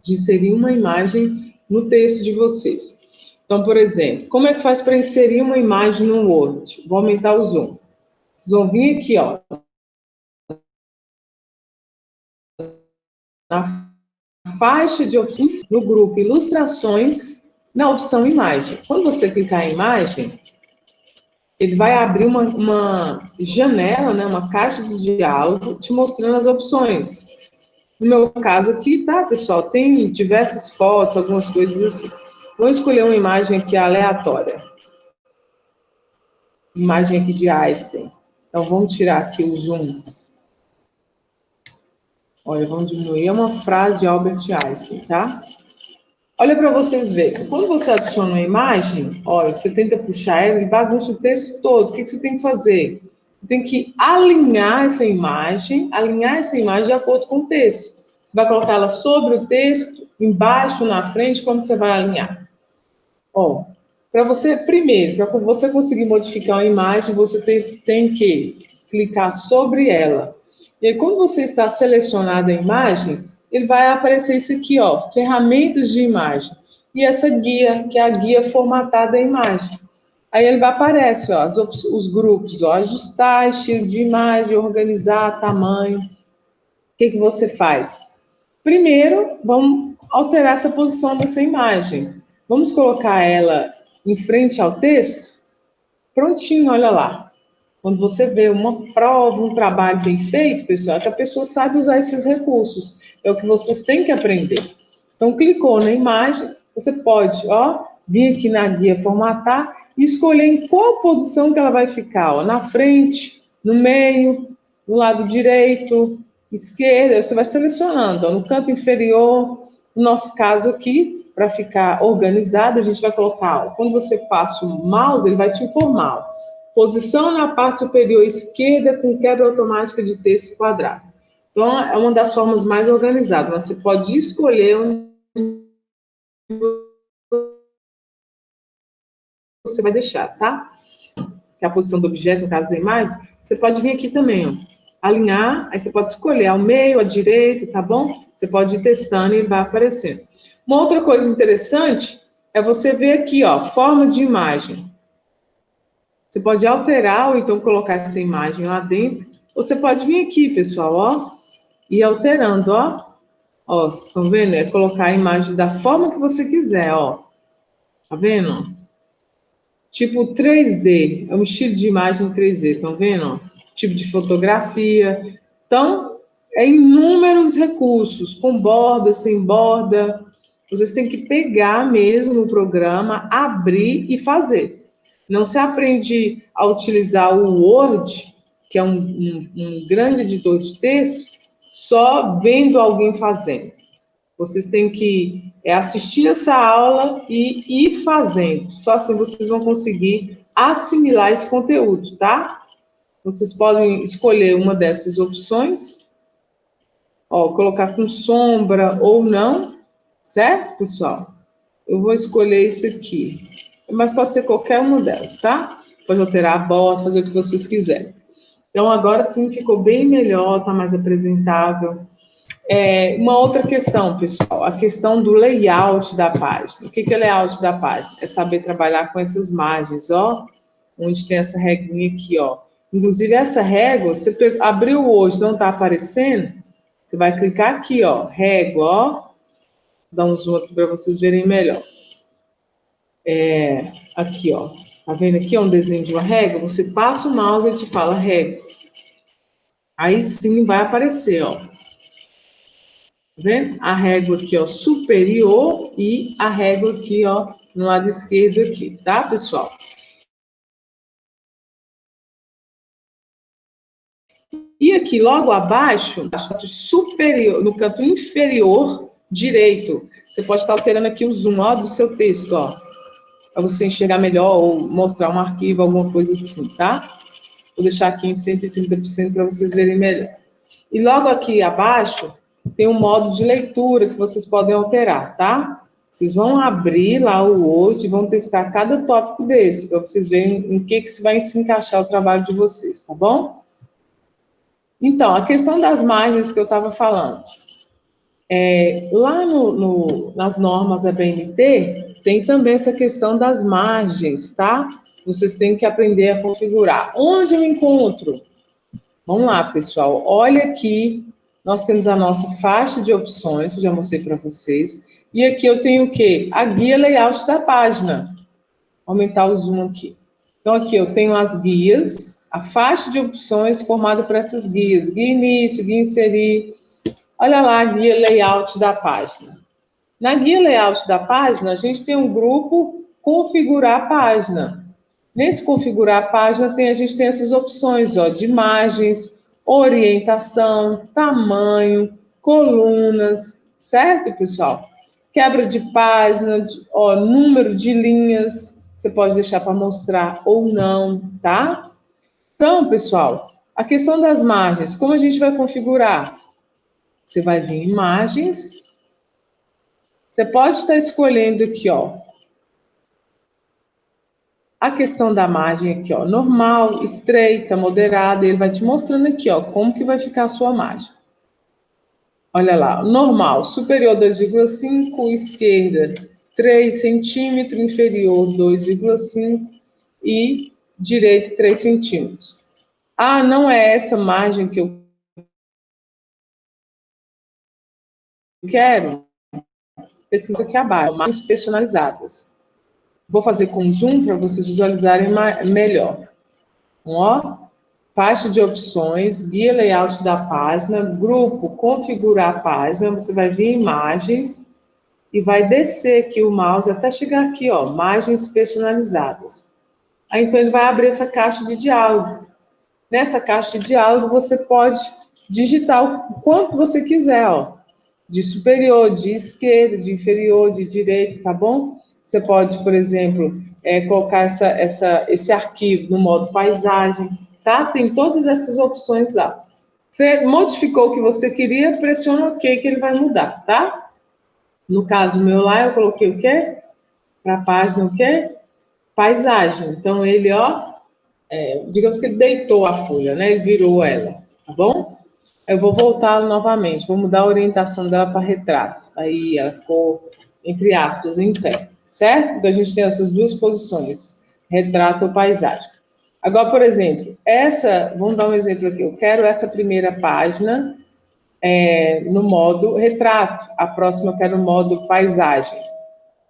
de inserir uma imagem no texto de vocês. Então, por exemplo, como é que faz para inserir uma imagem no Word? Vou aumentar o zoom. Vocês vão vir aqui, ó, na faixa de opções, no grupo Ilustrações, na opção Imagem. Quando você clicar em Imagem, ele vai abrir uma janela, né, uma caixa de diálogo, te mostrando as opções. No meu caso aqui, tá, pessoal? Tem diversas fotos, algumas coisas assim. Vou escolher uma imagem aqui aleatória. Imagem aqui de Einstein. Então, vamos tirar aqui o zoom. Olha, vamos diminuir. É uma frase de Albert Einstein, tá? Olha para vocês verem. Quando você adiciona uma imagem, olha, você tenta puxar ela e bagunça o texto todo. O que você tem que fazer? Tem que alinhar essa imagem de acordo com o texto. Você vai colocar ela sobre o texto, embaixo, na frente, como você vai alinhar? Ó, para você, primeiro, para você conseguir modificar uma imagem, você tem que clicar sobre ela. E aí, quando você está selecionando a imagem, ele vai aparecer isso aqui, ó, ferramentas de imagem. E essa guia, que é a guia formatada da imagem. Aí ele vai aparecer, ó, os grupos, ó, ajustar, estilo de imagem, organizar, tamanho. O que você faz? Primeiro, vamos alterar essa posição dessa imagem. Vamos colocar ela em frente ao texto? Prontinho, olha lá. Quando você vê uma prova, um trabalho bem feito, pessoal, é que a pessoa sabe usar esses recursos. É o que vocês têm que aprender. Então, clicou na imagem, você pode, ó, vir aqui na guia formatar e escolher em qual posição que ela vai ficar, ó, na frente, no meio, no lado direito, esquerda, você vai selecionando, ó, no canto inferior. No nosso caso aqui, para ficar organizado, a gente vai colocar, ó, quando você passa o mouse, ele vai te informar, ó, posição na parte superior esquerda com quebra automática de texto quadrado. Então, é uma das formas mais organizadas. Você pode escolher onde você vai deixar, tá? Que é a posição do objeto, no caso da imagem. Você pode vir aqui também, ó, alinhar, aí você pode escolher ao meio, à direita, tá bom? Você pode ir testando e ele vai aparecendo. Uma outra coisa interessante é você ver aqui, ó, forma de imagem. Você pode alterar ou então colocar essa imagem lá dentro. Você pode vir aqui, pessoal, ó, e alterando, ó. Ó, vocês estão vendo? É colocar a imagem da forma que você quiser, ó. Tá vendo? Tipo 3D, é um estilo de imagem 3D, estão vendo? Ó? Tipo de fotografia. Então, é inúmeros recursos, com borda, sem borda. Vocês têm que pegar mesmo no programa, abrir e fazer. Não se aprende a utilizar o Word, que é um grande editor de texto, só vendo alguém fazendo. Vocês têm que assistir essa aula e ir fazendo. Só assim vocês vão conseguir assimilar esse conteúdo, tá? Vocês podem escolher uma dessas opções, ó, colocar com sombra ou não, certo, pessoal? Eu vou escolher isso aqui, mas pode ser qualquer uma delas, tá? Pode alterar a borda, fazer o que vocês quiserem. Então, agora sim ficou bem melhor, tá mais apresentável. Uma outra questão, pessoal, a questão do layout da página. O que é layout da página? É saber trabalhar com essas margens, ó, onde tem essa reguinha aqui, ó. Inclusive, essa régua, você abriu hoje, não está aparecendo, você vai clicar aqui, ó, régua, ó, dá um zoom aqui para vocês verem melhor. Aqui, ó, tá vendo aqui, ó, um desenho de uma régua? Você passa o mouse e te fala régua. Aí sim vai aparecer, ó. Tá vendo? A régua aqui, ó, superior e a régua aqui, ó, no lado esquerdo aqui, tá, pessoal? E aqui, logo abaixo, no canto superior, no canto inferior direito, você pode estar alterando aqui o zoom, ó, do seu texto, ó, para você enxergar melhor ou mostrar um arquivo, alguma coisa assim, tá? Vou deixar aqui em 130% para vocês verem melhor. E logo aqui abaixo, tem um modo de leitura que vocês podem alterar, tá? Vocês vão abrir lá o Word e vão testar cada tópico desse, para vocês verem em que vai se encaixar o trabalho de vocês, tá bom? Então, a questão das margens que eu estava falando. Lá nas normas ABNT, tem também essa questão das margens, tá? Vocês têm que aprender a configurar. Onde eu encontro? Vamos lá, pessoal. Olha aqui, nós temos a nossa faixa de opções, que eu já mostrei para vocês. E aqui eu tenho o quê? A guia layout da página. Vou aumentar o zoom aqui. Então, aqui eu tenho as guias, a faixa de opções formada por essas guias. Guia início, guia inserir. Olha lá a guia layout da página. Na guia layout da página, a gente tem um grupo configurar a página. Nesse configurar a página, a gente tem essas opções, ó, de imagens, orientação, tamanho, colunas, certo, pessoal? Quebra de página, ó, número de linhas, você pode deixar para mostrar ou não, tá? Então, pessoal, a questão das margens, como a gente vai configurar? Você vai vir em imagens, você pode estar escolhendo aqui, ó, a questão da margem aqui, ó, normal, estreita, moderada, ele vai te mostrando aqui, ó, como que vai ficar a sua margem. Olha lá, normal, superior 2,5, esquerda 3 centímetros, inferior 2,5 e direita 3 centímetros. Ah, não é essa margem que eu quero? Pesquisa aqui abaixo, margens personalizadas. Vou fazer com zoom para vocês visualizarem melhor. Ó, faixa de opções, guia layout da página, grupo, configurar a página, você vai vir em imagens e vai descer aqui o mouse até chegar aqui, ó, imagens personalizadas. Aí, então, ele vai abrir essa caixa de diálogo. Nessa caixa de diálogo, você pode digitar o quanto você quiser, ó, de superior, de esquerda, de inferior, de direita, tá bom? Você pode, por exemplo, colocar esse arquivo no modo paisagem, tá? Tem todas essas opções lá. Você modificou o que você queria, pressiona OK que ele vai mudar, tá? No caso meu lá, eu coloquei o quê? Para a página o quê? Paisagem. Então, ele, ó, digamos que ele deitou a folha, né? Ele virou ela, tá bom? Eu vou voltar novamente, vou mudar a orientação dela para retrato. Aí ela ficou, entre aspas, em pé, certo? Então a gente tem essas duas posições, retrato ou paisagem. Agora, por exemplo, vamos dar um exemplo aqui. Eu quero essa primeira página no modo retrato, a próxima eu quero no modo paisagem.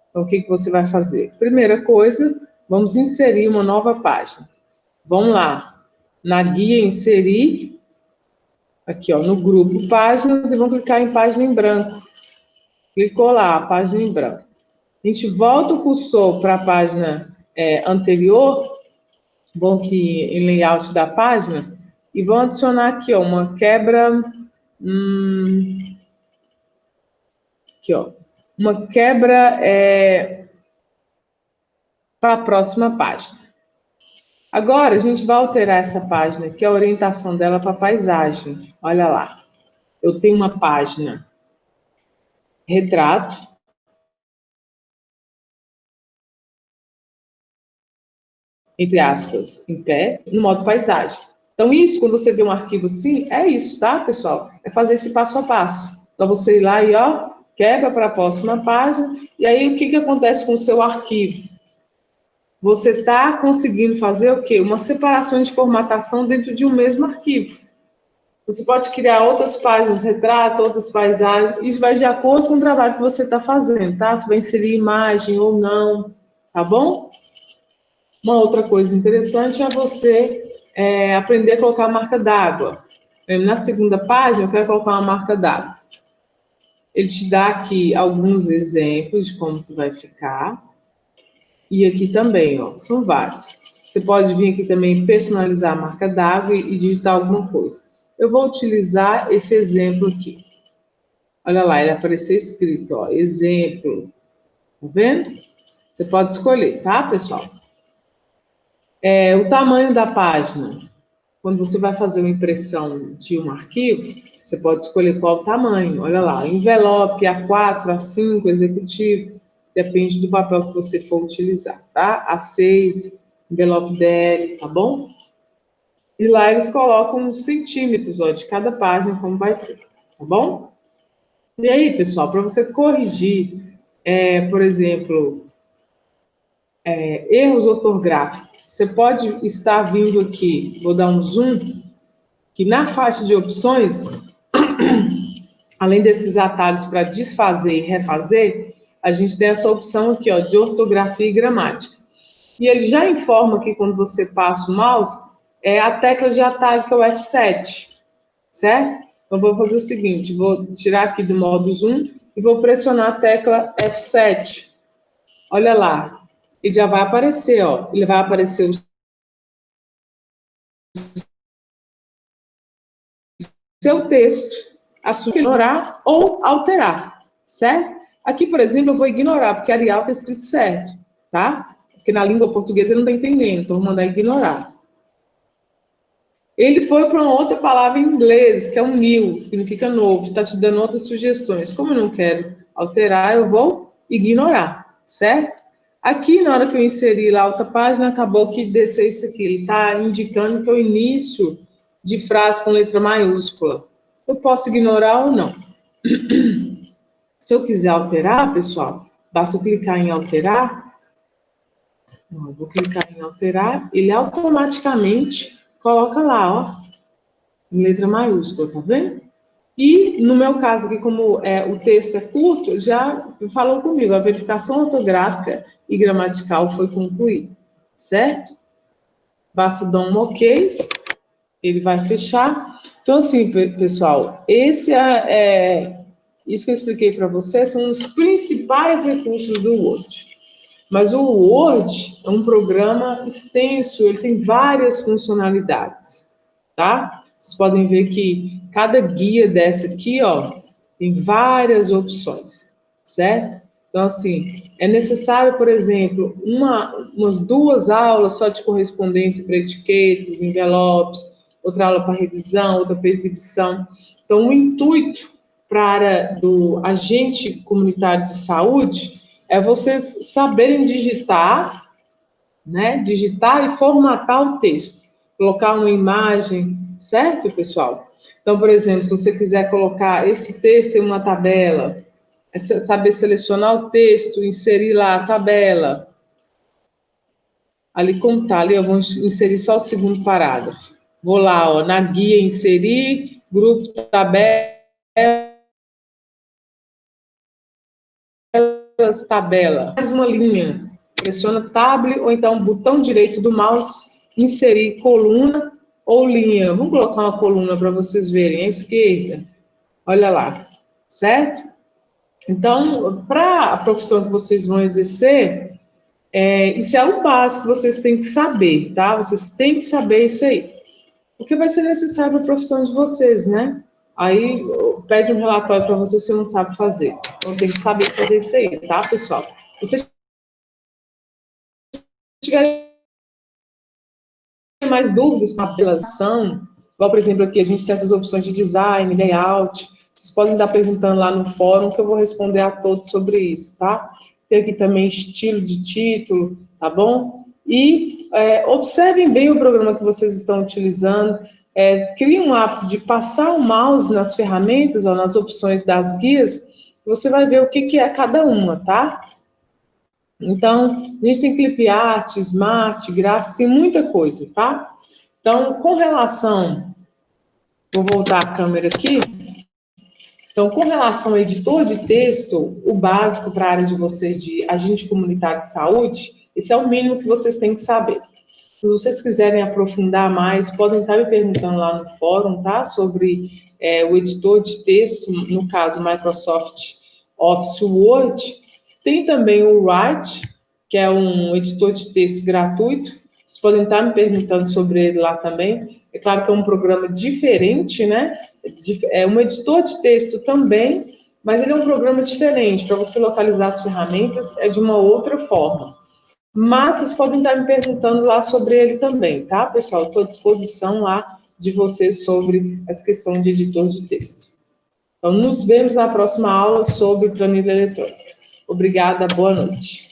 Então, o que você vai fazer? Primeira coisa, vamos inserir uma nova página. Vamos lá, na guia inserir, aqui, ó, no grupo páginas, e vamos clicar em página em branco. Clicou lá, a página em branco. A gente volta o cursor para a página anterior, vão aqui em layout da página, e vão adicionar aqui, ó, uma quebra, aqui, ó, uma quebra para a próxima página. Agora, a gente vai alterar essa página, que é a orientação dela para a paisagem. Olha lá. Eu tenho uma página retrato, entre aspas, em pé, no modo paisagem. Então, isso, quando você vê um arquivo assim, é isso, tá, pessoal? É fazer esse passo a passo. Então, você ir lá e, ó, quebra para a próxima página, e aí o que acontece com o seu arquivo? Você está conseguindo fazer o quê? Uma separação de formatação dentro de um mesmo arquivo. Você pode criar outras páginas, retrato, outras paisagens, isso vai de acordo com o trabalho que você está fazendo, tá? Se vai inserir imagem ou não, tá bom? Uma outra coisa interessante é você aprender a colocar a marca d'água. Na segunda página, eu quero colocar uma marca d'água. Ele te dá aqui alguns exemplos de como que vai ficar. E aqui também, ó, são vários. Você pode vir aqui também personalizar a marca d'água e digitar alguma coisa. Eu vou utilizar esse exemplo aqui. Olha lá, ele apareceu escrito, ó, exemplo. Tá vendo? Você pode escolher, tá, pessoal? O tamanho da página. Quando você vai fazer uma impressão de um arquivo, você pode escolher qual o tamanho. Olha lá, envelope A4, A5, executivo. Depende do papel que você for utilizar, tá? A6, envelope DL, tá bom? E lá eles colocam os centímetros, ó, de cada página, como vai ser, tá bom? E aí, pessoal, para você corrigir, por exemplo, erros ortográficos, você pode estar vindo aqui, vou dar um zoom, que na faixa de opções, além desses atalhos para desfazer e refazer, a gente tem essa opção aqui, ó, de ortografia e gramática. E ele já informa que quando você passa o mouse, é a tecla de atalho que é o F7, certo? Então, vou fazer o seguinte, vou tirar aqui do modo zoom e vou pressionar a tecla F7. Olha lá, ele já vai aparecer, ó. Ele vai aparecer o seu texto, a sua ignorar ou alterar, certo? Aqui, por exemplo, eu vou ignorar, porque Arial está escrito certo, tá? Porque na língua portuguesa eu não está entendendo, então vou mandar ignorar. Ele foi para uma outra palavra em inglês, que é um new, significa novo, está te dando outras sugestões. Como eu não quero alterar, eu vou ignorar, certo? Aqui, na hora que eu inseri lá a outra página, acabou que desceu isso aqui. Ele está indicando que é o início de frase com letra maiúscula. Eu posso ignorar ou não. Se eu quiser alterar, pessoal, basta eu clicar em alterar. Eu vou clicar em alterar, ele automaticamente coloca lá, ó, em letra maiúscula, tá vendo? E, no meu caso aqui, como o texto é curto, já falou comigo, a verificação ortográfica e gramatical foi concluída, certo? Basta dar um OK, ele vai fechar. Então, assim, pessoal, isso que eu expliquei para vocês são os principais recursos do Word. Mas o Word é um programa extenso, ele tem várias funcionalidades, tá? Vocês podem ver que cada guia dessa aqui, ó, tem várias opções, certo? Então, assim, é necessário, por exemplo, umas 2 aulas só de correspondência para etiquetas, envelopes, outra aula para revisão, outra para exibição. Então, o intuito para a área do agente comunitário de saúde é vocês saberem digitar, né? Digitar e formatar o texto, colocar uma imagem, certo, pessoal? Então, por exemplo, se você quiser colocar esse texto em uma tabela, é saber selecionar o texto, inserir lá a tabela, ali como está, ali eu vou inserir só o segundo parágrafo. Vou lá, ó, na guia inserir, grupo tabela, tabela, mais uma linha, pressiona Tab ou então botão direito do mouse, inserir coluna ou linha. Vamos colocar uma coluna para vocês verem, à esquerda. Olha lá, certo? Então, para a profissão que vocês vão exercer, isso é o básico que vocês têm que saber, tá? Vocês têm que saber isso aí. Porque vai ser necessário para a profissão de vocês, né? Aí pede um relatório para você se não sabe fazer. Então tem que saber fazer isso aí, tá, pessoal? Se vocês tiverem mais dúvidas com a apelação, igual, por exemplo, aqui a gente tem essas opções de design, layout, vocês podem estar perguntando lá no fórum que eu vou responder a todos sobre isso, tá? Tem aqui também estilo de título, tá bom? E observem bem o programa que vocês estão utilizando, criem um hábito de passar o mouse nas ferramentas ou nas opções das guias, você vai ver o que é cada uma, tá? Então, a gente tem clip art, smart, gráfico, tem muita coisa, tá? Então, com relação, vou voltar a câmera aqui. Então, com relação ao editor de texto, o básico para a área de vocês de agente comunitário de saúde, esse é o mínimo que vocês têm que saber. Se vocês quiserem aprofundar mais, podem estar me perguntando lá no fórum, tá? Sobre o editor de texto, no caso, Microsoft Office Word. Tem também o Write, que é um editor de texto gratuito. Vocês podem estar me perguntando sobre ele lá também. É claro que é um programa diferente, né? É um editor de texto também, mas ele é um programa diferente. Para você localizar as ferramentas, é de uma outra forma. Mas vocês podem estar me perguntando lá sobre ele também, tá, pessoal? Estou à disposição lá de vocês sobre essa questão de editor de texto. Então, nos vemos na próxima aula sobre planilha eletrônica. Obrigada, boa noite.